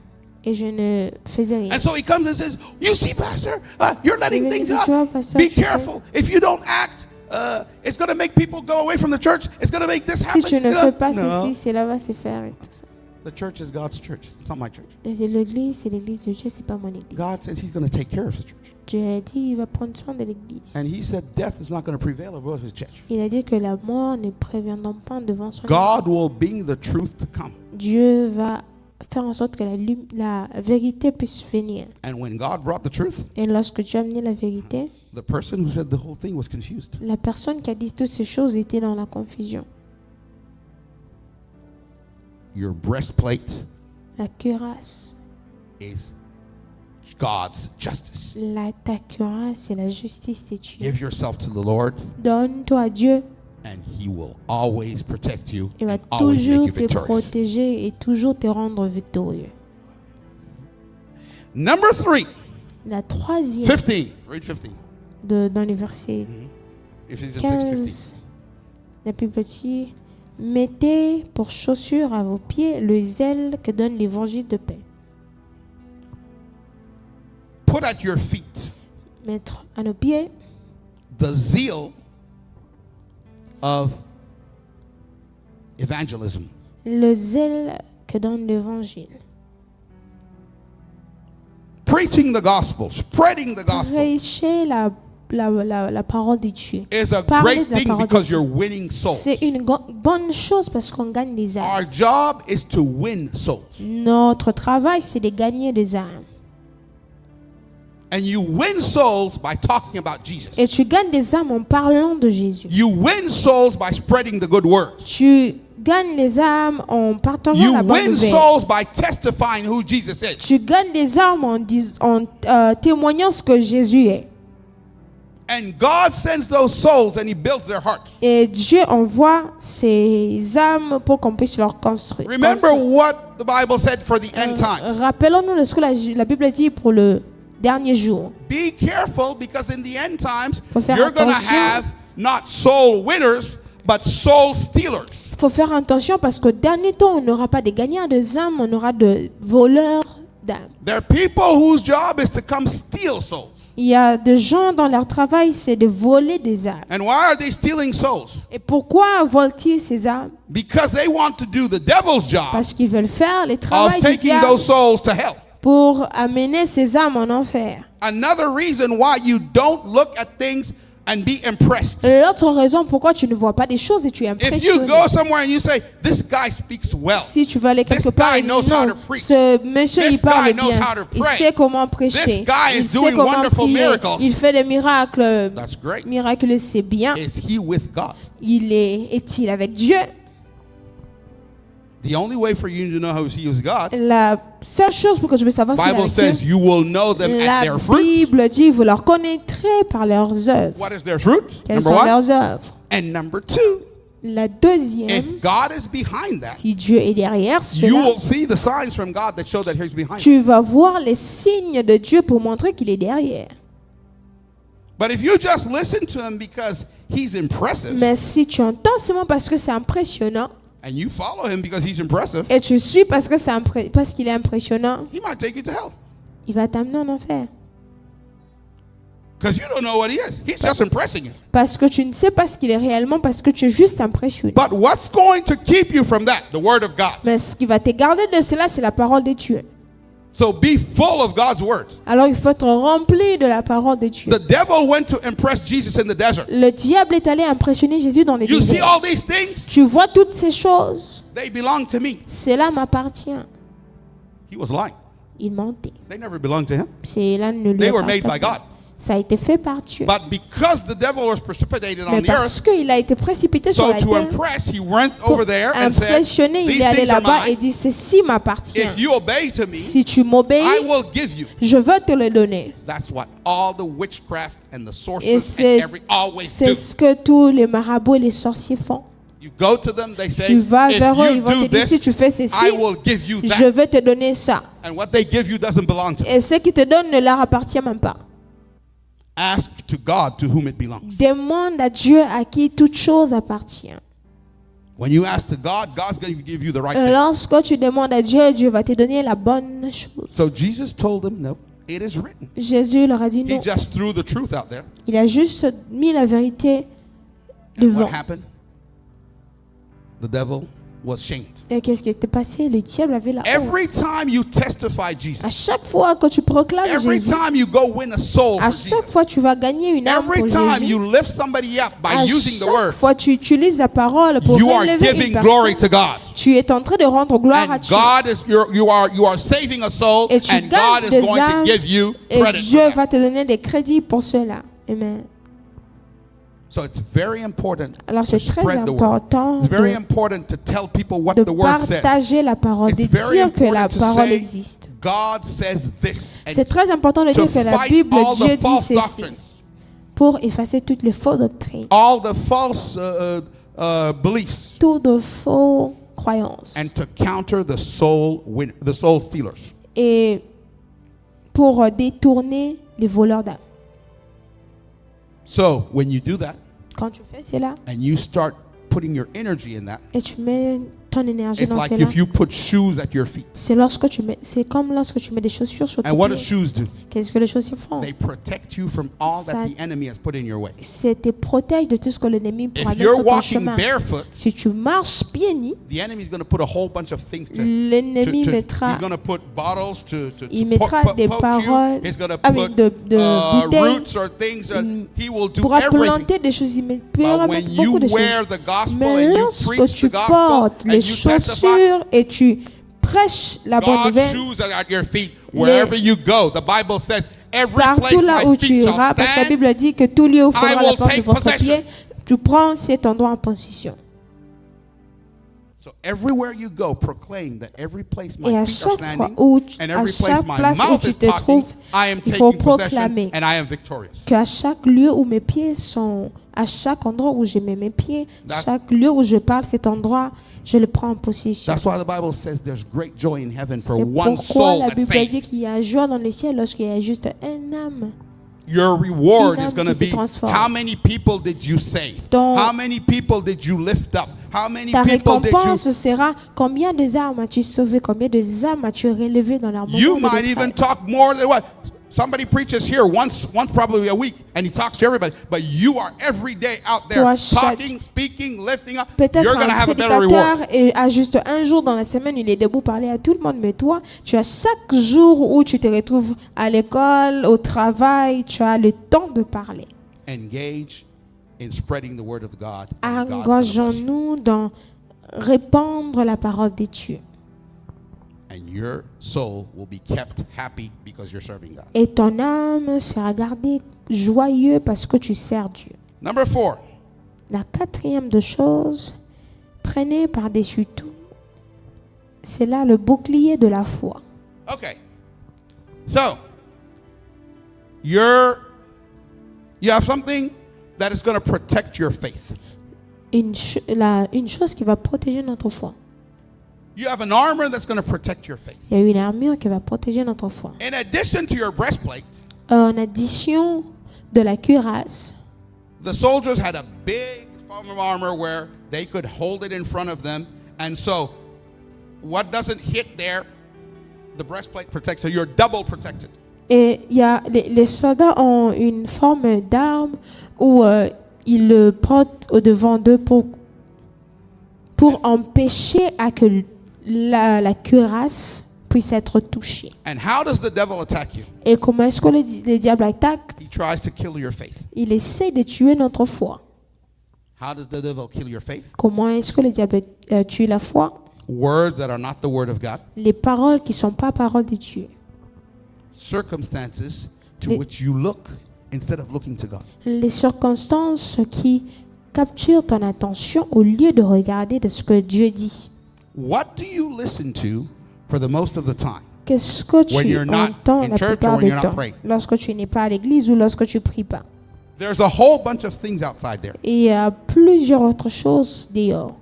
Et je ne faisais rien. And so he comes and says, you see, Pastor, you're letting things up. Tu vois, pasteur, Be tu sais, careful. If you don't act, it's going to make people go away from the church. It's going to make this si happen. tu ne fais pas No. ceci, cela va se faire et tout ça. The church is God's church. It's not my church. Et l'église, c'est l'église de Dieu, c'est pas mon église. God says he's going to take care of the church. Dieu a dit, il va prendre soin de l'église. And he said death is not going to prevail over his church. Il a dit que la mort ne préviendra pas devant son God église. will bring the truth to come. Dieu va faire en sorte que la vérité puisse venir. And when God brought the truth, Et lorsque Dieu a amené la vérité, the person who said the whole thing was confused. la personne qui a dit toutes ces choses était dans la confusion. Your breastplate La cuirasse, is God's justice. ta cuirasse, c'est la justice de Dieu. Give yourself to the Lord, Donne-toi à Dieu, and he will always protect you il va and always make toujours you te victorious. protéger et toujours te rendre victorieux. Number 3, La troisième, 15. Read 15. dans les versets Ephesians 6:15. 15, la plus petit, mettez pour chaussure à vos pieds le zèle que donne l'évangile de paix. Put at your feet Mettre à nos pieds the zeal of evangelism. le zèle que donne l'évangile. Preaching the gospel, spreading the gospel Prêcher la parole de Dieu. is a Parler great de la thing parole de because Dieu. you're winning souls. C'est une bonne chose parce qu'on gagne des âmes. Our job is to win souls. Notre travail, c'est de gagner des âmes. And you win souls by talking about Jesus. Et tu gagnes des âmes en parlant de Jésus. You win souls by spreading the good word. Tu gagnes les âmes en partageant You la bonne win nouvelle. souls by testifying who Jesus is. Tu gagnes des âmes en témoignant ce que Jésus est. And God sends those souls and he builds their hearts. Et Dieu envoie ces âmes pour qu'on puisse leur construire. Remember what the Bible said for the end times. Rappelons-nous de ce que la Bible dit pour le dernier jour. Be careful because in the end times, Faut faire you're going to attention. have not soul winners, but soul stealers. Il faut faire attention parce qu'au dernier temps, on n'aura pas de gagnants de âmes, on aura de voleurs d'âmes. There are people whose job is to come steal souls. Il y a des gens dans leur travail, c'est de voler des âmes. And why are they stealing souls? Et pourquoi volent-ils ces âmes? Because they want to do the devil's job Parce qu'ils veulent faire le of travail du taking diable those souls to hell. pour amener ces âmes en enfer. Another reason why you don't look at things and be impressed. L'autre raison pourquoi tu ne vois pas des choses et tu es If you impressionné. go somewhere and you say, this guy speaks well. Si tu vas aller quelque This part guy et dis, knows how non, to preach. ce monsieur This il parle guy knows bien, how to il pray. sait comment prêcher, This guy il is sait doing comment wonderful prier, miracles. il fait des miracles That's great. miraculeux, c'est bien. Is he with God? Est-il avec Dieu? The only way for you to know how he is God, La seule chose pour que je puisse savoir s'il est Bible avec says Dieu, you will know them at la their fruits. Bible dit vous leur connaîtrez par leurs œuvres. What is their fruit? Quelles Number sont one. leurs œuvres? And number two, La deuxième, if God is behind that, si Dieu est derrière you cela, will see the signs from God that show that he's behind it. tu vas voir les signes de Dieu pour montrer qu'il est derrière. But if you just listen to him because he's impressive, Mais si tu entends seulement parce que c'est impressionnant, and you follow him because he's impressive, et tu suis parce que parce qu'il est impressionnant, he might take you to hell. il va t'amener en enfer. Because you don't know what he is. He's just impressing you. Parce que tu ne sais pas ce qu'il est réellement, parce que tu es juste impressionné. But what's going to keep you from that? The word of God. Mais ce qui va te garder de cela, c'est la parole de Dieu. So be full of God's word. Alors il faut être rempli de la parole de Dieu. The devil went to impress Jesus in the desert. Le diable est allé impressionner Jésus dans les You see déserts. all these things? Tu vois toutes ces choses. They belong to me. Cela m'appartient. He was lying. Il mentait. They never belonged to him. Cela ne lui They were made appartient by pas. God. Ça a été fait par Dieu. But because the devil was precipitated Mais on the parce earth, qu'il a été précipité sur so la to terre, impress, he went pour over there and said, impressionner, il these est allé things are là-bas et mine. dit, ceci m'appartient. If you obey to me, Si tu I m'obéis, will give you. je veux te le donner. That's what all the witchcraft and the Et sorcerers and c'est always c'est do. ce que tous les marabouts et les sorciers font. You go to them, they say, Tu vas if vers eux, you ils vont do te dire, si this, tu fais ceci, I will give you je that. vais te donner ça. And what they give you doesn't belong to them. Et ce qui te donne ne leur appartient même pas. Ask to God to whom it belongs. Demande à Dieu à qui toute chose appartient. When you ask to God, God's going to give you the right thing. Lorsque tu demandes à Dieu, Dieu va te donner la bonne chose. So Jesus told them, no, it is written. Jésus leur a dit He non. just threw the truth out there. Il a juste mis la vérité And devant. what happened? The devil was shamed. Et qu'est-ce qui était passé? Le diable avait la honte. Every time you testify Jesus, À chaque fois que tu proclames every Jésus, time you go win a soul à for chaque Jesus, fois tu vas gagner une âme every pour time Jésus. you lift somebody up by À using the chaque word, fois tu utilises la parole pour you are relever une giving personne, glory to God. tu es en train de rendre gloire à And Dieu. God is you are saving a soul, Et tu and God gagnes is des going to âmes, give you Et credit Dieu for that. va te donner des crédits pour cela. Amen. So it's very important Alors to c'est très spread the word. important It's very de important to tell people what de the word says. partager la parole, de It's very dire que la important to parole say existe. God says this, and C'est très important de to dire que la fight Bible, all Dieu the dit false ceci, doctrines, pour effacer toutes les fausses doctrines, all the false beliefs, toutes de fausses croyances, and to counter the soul stealers. et pour détourner les voleurs d'âme. So when you do that, Quand tu fais cela and you start putting your energy in that, et tu mets ton énergie it's dans like cela, if you put shoes at your feet. c'est comme lorsque tu mets des chaussures sur And tes what do pieds. shoes do? Qu'est-ce que les chaussures font? They protect you from all that Ça- the enemy has put in your way. C'est te protège de tout ce que l'ennemi pourra If mettre you're sur ton walking chemin. barefoot, Si tu marches pieds nus, the enemy is going to put a whole bunch of things l'ennemi mettra, he's going to put bottles to il mettra des poke paroles you. He's going to avec put de bouteilles. roots or things that Il he will do pourra everything. planter des choses, il pourra But when mettre you beaucoup de choses. wear the gospel Mais and you lorsque preach tu the gospel portes and les you testify, chaussures et tu prêches la bonne God's nouvelle, shoes are at your feet wherever you go. The Bible says every place partout là my où tu feet shall iras, parce que la stand, Bible dit que tout lieu où I fera will la porte de take votre possession. pied, tu prends cet endroit en position. So everywhere you go, proclaim that every place my Et à feet are chaque fois standing où and à every place chaque my place où mouth tu is te talking, trouves, I am il faut taking possession proclamer and I am victorious. qu'à chaque lieu où mes pieds sont, à chaque endroit où je mets mes pieds, That's- chaque lieu où je parle, cet endroit, je le prends en possession. That's why the Bible says there's great joy in heaven for C'est one pourquoi soul la that's Bible dit saved. qu'il y a joie dans les ciels lorsqu'il y a juste un âme. Your reward Une âme is going to qui se be transforme. how many people did you save? Ton- How many people did you lift up? How many Ta people did you... récompense sera combien de âmes as-tu sauvé, combien de âmes as-tu relevé dans leur moment You de might even détresse. talk more than what? Somebody preaches here once probably a week, and he talks to everybody. But you are every day out there Toi, chaque- talking, speaking, lifting up. Peut-être You're going to un have a better reward. prédicateur et à juste un jour dans la semaine, il est debout parler à tout le monde. Mais toi, tu as chaque jour où tu te retrouves à l'école, au travail, tu as le temps de parler. Engage in spreading the word of God. and God's gonna bless you. Engageons-nous dans répandre la parole de Dieu. And your soul will be kept happy because you're serving God. Et ton âme sera gardée joyeux parce que tu sers Dieu. Number 4. La quatrième de choses, prenez par-dessus tout, c'est là le bouclier de la foi. Okay. So, you have something that is going to protect your faith. Une chose qui va protéger notre foi. You have an armor that's going to protect your faith. Il y a une armure qui va protéger notre foi. In addition to your breastplate, En addition de la cuirasse, the soldiers had a big form of armor where they could hold it in front of them. And so, what doesn't hit there, the breastplate protects. So you're double protected. Et il y a, les soldats ont une forme d'arme où ils le portent au devant d'eux pour empêcher à que la cuirasse puisse être touchée. And how does the devil attack you? Et comment est-ce que le diable attaque? He tries to kill your faith. Il essaie de tuer notre foi. How does the devil kill your faith? Comment est-ce que le diable tue la foi? Words that are not the word of God, Les paroles qui ne sont pas paroles de Dieu. circumstances to Les- which you look instead of looking to God. Les circonstances qui capturent ton attention au lieu de regarder de ce que Dieu dit. What do you listen to for the most of the time? Qu'est-ce que When tu you're not entends in la church or plupart when du you're not temps praying? lorsque tu n'es pas à l'église ou lorsque tu pries pas? There's a whole bunch of things outside there. Et il y a plusieurs autres choses dehors.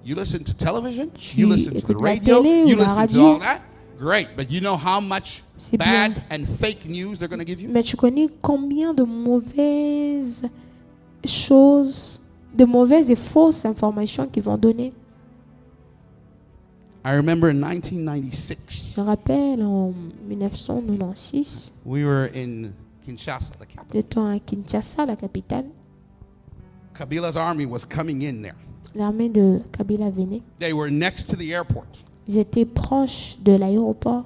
You listen to television, Tu you listen to the écoutes la radio, télé ou you la listen to radio. all that. Great, but you know how much C'est bad bien. and fake news they're going to give you? Mais tu connais combien de mauvaises choses, de mauvaises et fausses informations qu'ils vont donner? I remember in 1996, Je me rappelle en 1996, we were in Kinshasa, the capital. j'étais à Kinshasa, la capitale. Kabila's army was coming in there. L'armée de Kabila venait. They were next to the airport. Ils étaient proches de l'aéroport.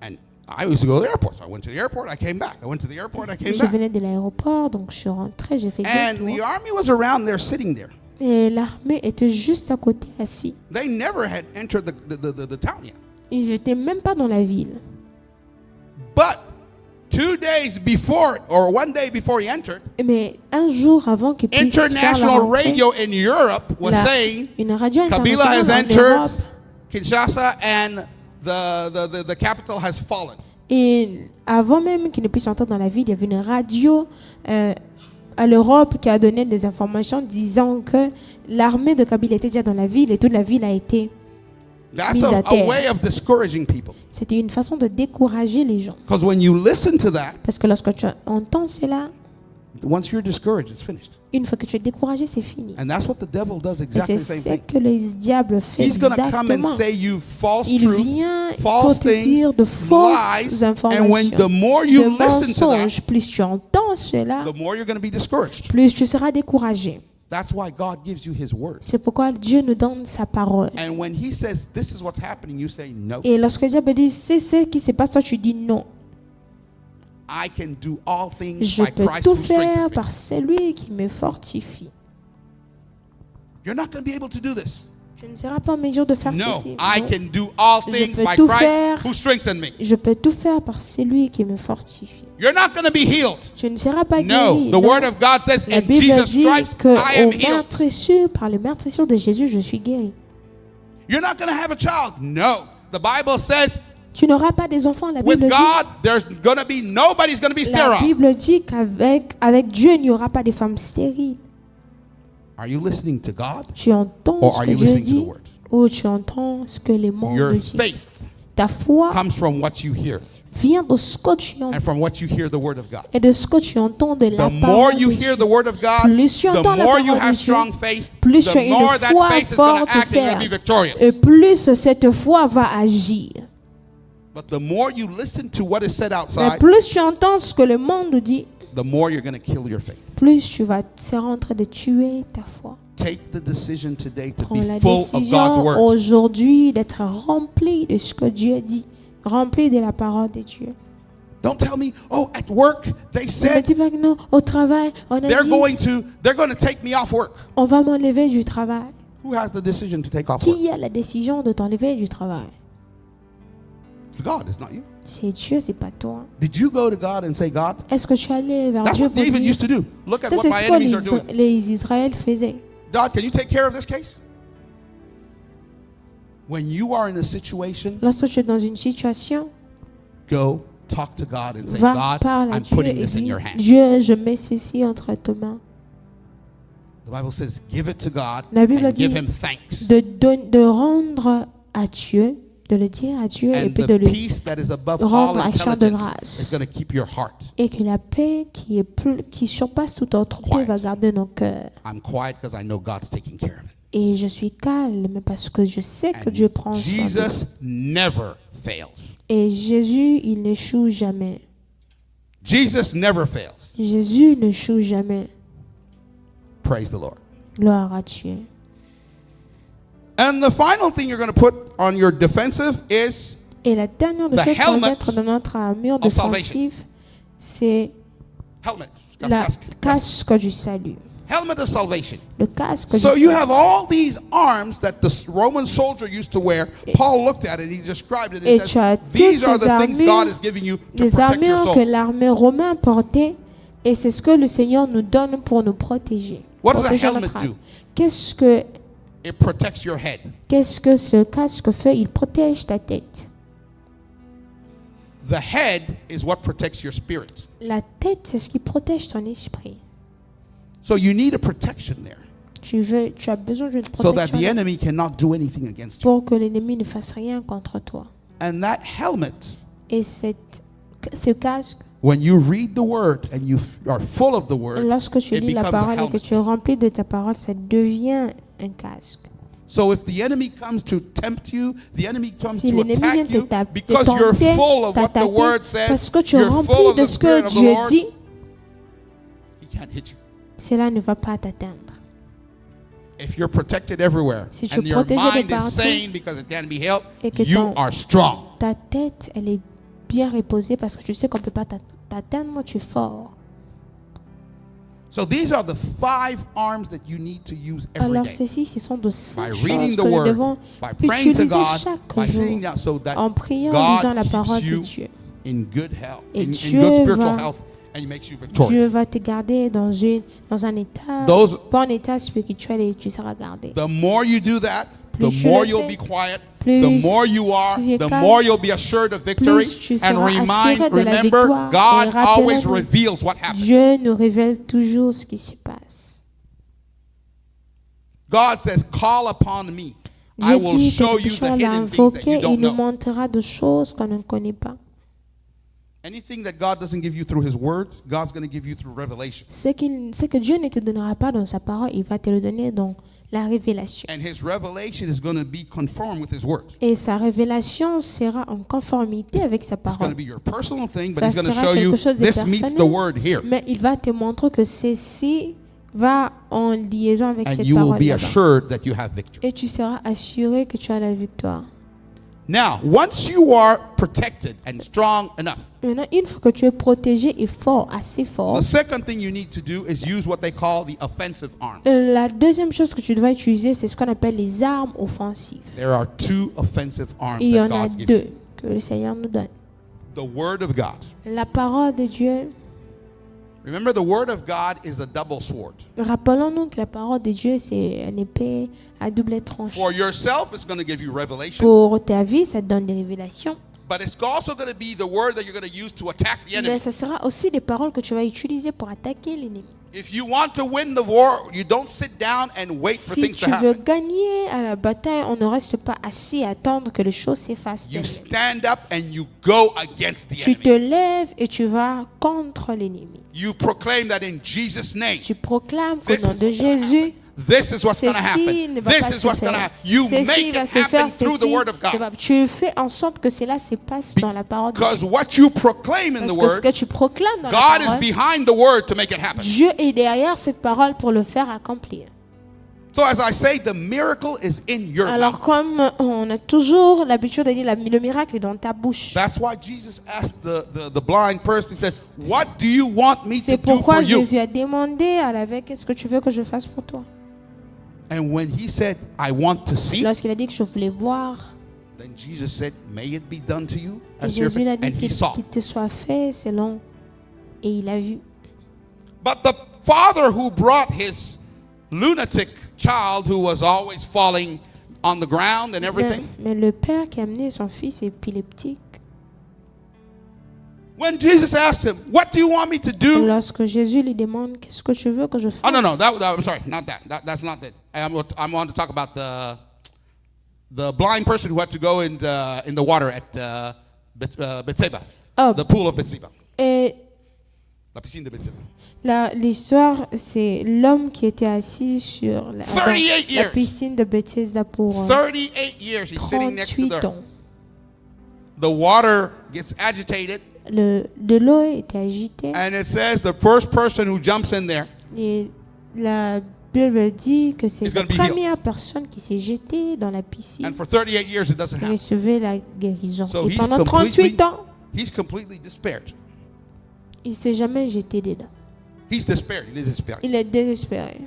And I used to go to the airport. So I went to the airport, I came back. I went to the airport, I came Je back. venais de l'aéroport, donc je suis rentrée, j'ai fait deux And the tours. army was around there sitting there. Et l'armée était juste à côté, assis. They never had entered the town yet. Ils n'étaient même pas dans la ville. But 2 days before, or 1 day before he entered, Mais un jour avant qu'ils puissent faire la international rentrée, radio in Europe was saying une radio Kabila has internationale en entered Europe, Kinshasa and the capital has fallen. et avant même qu'ils ne puissent entrer dans la ville, il y avait une radio à l'Europe qui a donné des informations disant que l'armée de Kabila était déjà dans la ville et toute la ville a été... That's Mise à a terre. way of discouraging people. C'était une façon de décourager les gens. Because when you listen to that, Parce que lorsque tu entends cela, once you're discouraged, it's finished. une fois que tu es découragé, c'est fini. And that's what the devil does Et exactly c'est the same ce thing. que le diable fait He's going to come and exactement. say you false Il truth, vient pour false te things, dire de fausses lies, and informations, when the more you de listen to that, mensonges. Plus tu entends cela, the more you're going to be discouraged. plus tu seras découragé. That's why God gives you his word. C'est pourquoi Dieu nous donne sa parole. And when he says this is what's happening, you say no. Et lorsque le diable dit c'est ce qui se passe, toi tu dis non. I can do all things Je by peux Christ tout who faire strengthens me. par celui qui me fortifie. You're not going to be able to do this. Tu ne seras pas en mesure de faire No, ceci. I Non. can do all Je things peux by tout Christ faire. who strengthens me. Je peux tout faire par celui qui me fortifie. You're not going to be healed. Tu ne seras pas No, guéri. the non. word of God says La in Bible Jesus' dit stripes que I am au healed. meurtrissure, par les meurtrissures de Jésus, je suis guéri. You're not going to have a child. No, the Bible says Tu n'auras pas des enfants. La with Bible dit, God there's going to be nobody's going to be la sterile. Bible dit avec Dieu, il n'y aura pas de femmes stériles. Are you listening to God Tu entends or ce are que you Dieu listening to the dit word? ou tu entends ce que les mondes Your disent. faith Ta foi comes from what you hear vient de ce que tu entends and from what you hear the word of God. et de ce que tu entends de la The more parole you de hear Dieu. the word of God, Plus tu the entends la more you parole de have Dieu, strong faith, plus tu the as une more that foi faith is going forte to act and you're going to be ferme. victorious. Et plus cette foi va agir. But the more you listen to what is said Mais outside, plus tu entends ce que le monde dit, the more you're going to kill your faith. plus tu vas seras en train de tuer ta foi. Take the decision today to Prends la be full of God's décision word. aujourd'hui d'être rempli de ce que Dieu dit, rempli de la parole de Dieu. Don't tell me, oh, at work they Ne me said dis pas que non, au travail, on a they're dit, going to take me off work. on va m'enlever du travail. Who has the decision to take off work? Qui a la décision de t'enlever du travail? It's God, it's not you. C'est Dieu, c'est pas toi. Did you go to God and say, God? Est-ce que tu es allé vers That's Dieu what pour David dire, used to do. Look at ça what c'est my ce que enemies are doing. les Israël faisaient. God, can you take care of this case? When you are in a situation, Lorsque tu es dans une situation, go talk to God and say, va God, parler à I'm Dieu putting et this in dis, your hands. Dieu, je mets ceci entre tes mains. The Bible says, give it to God La Bible and dit give him thanks. de rendre à Dieu, de le dire à Dieu et And puis the de le peace that is above all rendre action de intelligence grâce. is going to keep your heart. et que la paix qui surpasse toute autre paix Quiet. va garder nos cœurs. I'm quiet because I know God's taking care of it. Et je suis calme parce que je sais que And Dieu prend soin de nous. Jesus never fails. Et Jésus, il n'échoue jamais. Jesus never fails. Jésus n'échoue jamais. Praise the Lord. Gloire à Dieu. And the final thing you're going to put on your defensive is Et la dernière des The choses qu'on va helmet mettre dans notre armure of salvation. défensive, c'est helmet. le casque du salut. Helmet of salvation. Le casque So du you salut. have all these arms that the Roman soldier used to wear. Paul looked at it, he described it, Et and tu as said, these toutes are ces the things God armures, is giving you to les protect your armures que soul. l'armée romaine portait, et c'est ce que le Seigneur nous donne pour nous protéger. What does a Protéger helmet notre âme. do? Qu'est-ce que It protects your head. Qu'est-ce que ce casque fait? Il protège ta tête. The head is what protects your spirit. La tête, c'est ce qui protège ton esprit. So you need a protection there Tu as besoin d'une so that protection the enemy cannot do anything against you. pour que l'ennemi ne fasse rien contre toi. And that helmet, Et ce casque, when you read the word and you are full of the word, lorsque tu it lis la becomes a parole et que helmet. tu es rempli de ta parole, ça devient un casque. So if the enemy comes to tempt you, the enemy comes Si to l'ennemi vient attack te you, because you're tenter, full of what the t'attaquer, word says, parce que tu es you're full rempli of de the ce Spirit que of the Dieu Lord, dit, he can't hit you. cela ne va pas t'atteindre. If you're protected everywhere Si tu and es your protégé de mind is partout, sane because it can be helped, et que you are strong. ta tête, elle est bien reposée parce que tu sais qu'on ne peut pas t'atteindre, tu es fort. So these are the 5 arms that you need to use every Alors day. ce sont de cinq By choses reading que the nous word, devons by praying to utiliser God, chaque by jour sitting down so that en priant, en lisant God la keeps parole de you Dieu. in good health, Et in Dieu good spiritual va- health, and he makes you Dieu victorious. va te garder dans un état, Those- bon état spirituel et tu seras gardé. The more you do that, Plus the tu more le you'll fais, be quiet, plus the more you are, tu es the calme, more you'll be assured of victory. plus tu And seras assuré de la remember, victoire. God Et rappelez-nous, always reveals what happens. Dieu nous révèle toujours ce qui se passe. God says, call upon me. I Dieu will dit show que you nous the allons hidden things that l'invoquer you et don't il nous know. montrera de choses qu'on ne connaît pas. Anything that God doesn't give you through his words, God's going to give you through revelation. Ce que Dieu ne te donnera pas dans sa parole, il va te le donner dans la révélation. And his revelation is going to be conformed with his words. Et sa révélation sera en conformité avec sa It's going to parole. be your personal thing, but Ça he's going to sera show you quelque chose de this meets the personnel. word here. Mais il va te montrer que ceci va en liaison avec And cette you will parole be là-bas. assured that you have victory. Et tu seras assuré que tu as la victoire. Now, once you are protected and strong enough, Maintenant, une fois que tu es protégé et fort, assez fort, the second thing you need to do is use what they call the offensive arm. la deuxième chose que tu dois utiliser, c'est ce qu'on appelle les armes offensives. There are 2 offensive arms Et il y that en a God's given. deux que le Seigneur nous donne. The word of God. La parole de Dieu. Remember, the word of God is a double sword. Rappelons-nous que la parole de Dieu, c'est une épée à double tranchant. For yourself, it's going to give you revelation, Pour ta vie, ça te donne des révélations. but it's also going to be the word that you're going to use to attack the enemy. Mais ça sera aussi des paroles que tu vas utiliser pour attaquer l'ennemi. If you want to win the war, you don't sit down and wait for Si things to tu veux happen. gagner à la bataille, on ne reste pas assis à attendre que les choses s'effacent. You d'elles-mêmes. stand up and you go against the Tu te enemy. lèves et tu vas contre l'ennemi. You proclaim that in Jesus' name. Tu proclames qu'au This nom is de what's gonna Jésus, This is what's going to ceci happen. ne va This pas is se what's going to faire. happen. You Ceci make va it se faire, happen through the ceci word of ne God. va- Tu fais en sorte que cela se passe dans la parole de Because Dieu. what you proclaim in Parce the que ce word, que tu proclames dans la God is parole, behind the word to make it happen. Dieu est derrière cette parole pour le faire accomplir. So as I say, the miracle is in your Alors mouth. comme on a toujours l'habitude de dire le miracle est dans ta bouche. That's why Jesus asked the blind person, he said, what do you want me to C'est do for pourquoi you? Jésus a demandé à l'aveugle, qu'est-ce que tu veux que je fasse pour toi? And when he said, I want to see, Lorsqu'il a dit que je voulais voir, then Jesus said, may it be done to you et as your Jésus a faith. dit And he qu'il saw. qu'il te soit fait selon. Et il a vu. But the father who brought his lunatic child who was always falling on the ground and everything, Mais le père qui a amené son fils épileptique, when Jesus asked him, what do you want me to do? lorsque Jésus lui demande qu'est-ce que tu veux que je fasse? Oh, no, I'm sorry, not that. That's not that. I want to talk about the blind person who had to go in the water at Bethsaida, Oh. the pool of Bethsaida, Et la piscine de Bethsaida. l'histoire, c'est l'homme qui était assis sur la 38 years. piscine de Bethesda pour 38 years he's sitting next to 38 the, ans. the water gets agitated, de l'eau était agitée. and it says the first person who jumps in there Et la Bible dit que c'est It's la gonna be healed. première personne qui s'est jetée dans la piscine and for 38 years it doesn't qui happen. recevait la guérison. So Et he's pendant completely- 38 ans, He's completely despaired. il ne s'est jamais jeté dedans. He's despaired. He is despaired. Il est désespéré.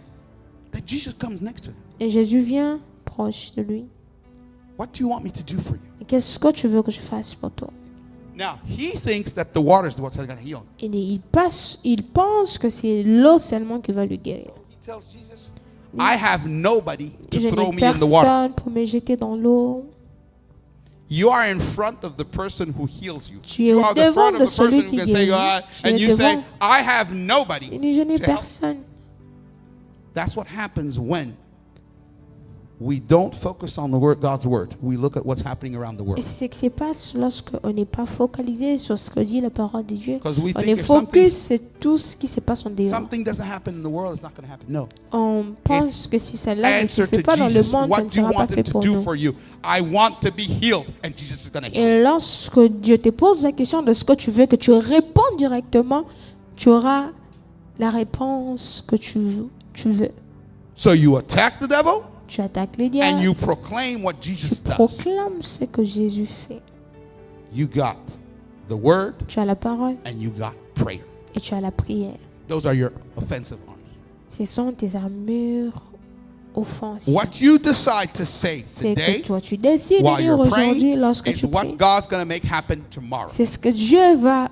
Then Jesus comes next to him. Et Jésus vient proche de lui. What do you want me to do for you? Et qu'est-ce que tu veux que je fasse pour toi? Now, he thinks that the water is what's going to heal him. Il pense que c'est l'eau seulement qui va le guérir. He tells Jesus, I have nobody to Je throw n'ai me in the water. personne pour me jeter dans l'eau. You are in front of the person who heals you. Tu es You au are the devant front de of the person celui who qui can say guérit. God, Tu es and you say, devant. I have nobody. Il dit, je n'ai to help. personne. That's what happens when we don't focus on the word, God's word. We look at what's happening around the Et world. c'est ce qui se passe lorsque on n'est pas focalisé sur ce que dit la parole de Dieu. Because we On think est if something, focus sur tout ce qui se passe en dehors. something doesn't happen in the world, it's not going to happen. No. On pense que si cela ne se Answer fait to pas dans le Jesus. monde, ça What ne do you sera pas want fait him to pour do nous. for you? I want to be healed, and Jesus is going to heal. Et lorsque Dieu te pose la question de ce que tu veux, que tu réponds directement, tu auras la réponse que tu veux. So you attack the devil, Tu attaques le and diable, you proclaim what tu Jesus does. proclames ce que Jésus fait. You got the word, Tu as la parole and you got prayer. et tu as la prière. Those are your offensive arms. Ce sont tes armures offensives. What you decide to say C'est que today toi, tu décides de while dire you're aujourd'hui praying lorsque is tu what pries. God's going to make happen tomorrow C'est ce que Dieu va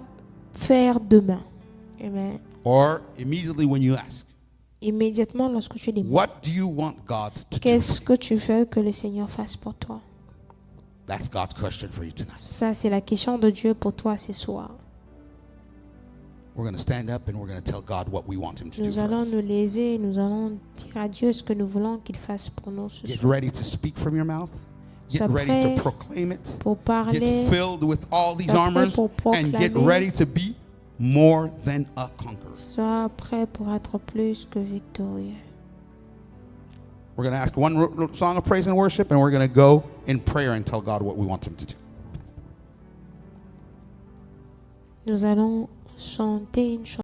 faire demain. Amen. or immediately when you ask. Immédiatement lorsque tu demandes. What do you want God to do? Qu'est-ce que tu veux que le Seigneur fasse pour toi? That's God's question for you tonight. Ça, c'est la question de Dieu pour toi ce soir. We're going to stand up and we're going to tell God what we want him to do Nous for allons us. nous lever et nous allons dire à Dieu ce que nous voulons qu'il fasse pour nous ce Get soir. ready to speak from your mouth. Get Sois ready prêt to proclaim it. pour parler, Get filled with all these sois prêt armors pour and get proclamer. ready to be more than a conqueror. sois prêt pour être plus que victorieux. We're going to ask one song of praise and worship, and we're going to go in prayer and tell God what we want him to do. Nous allons chanter une chanson.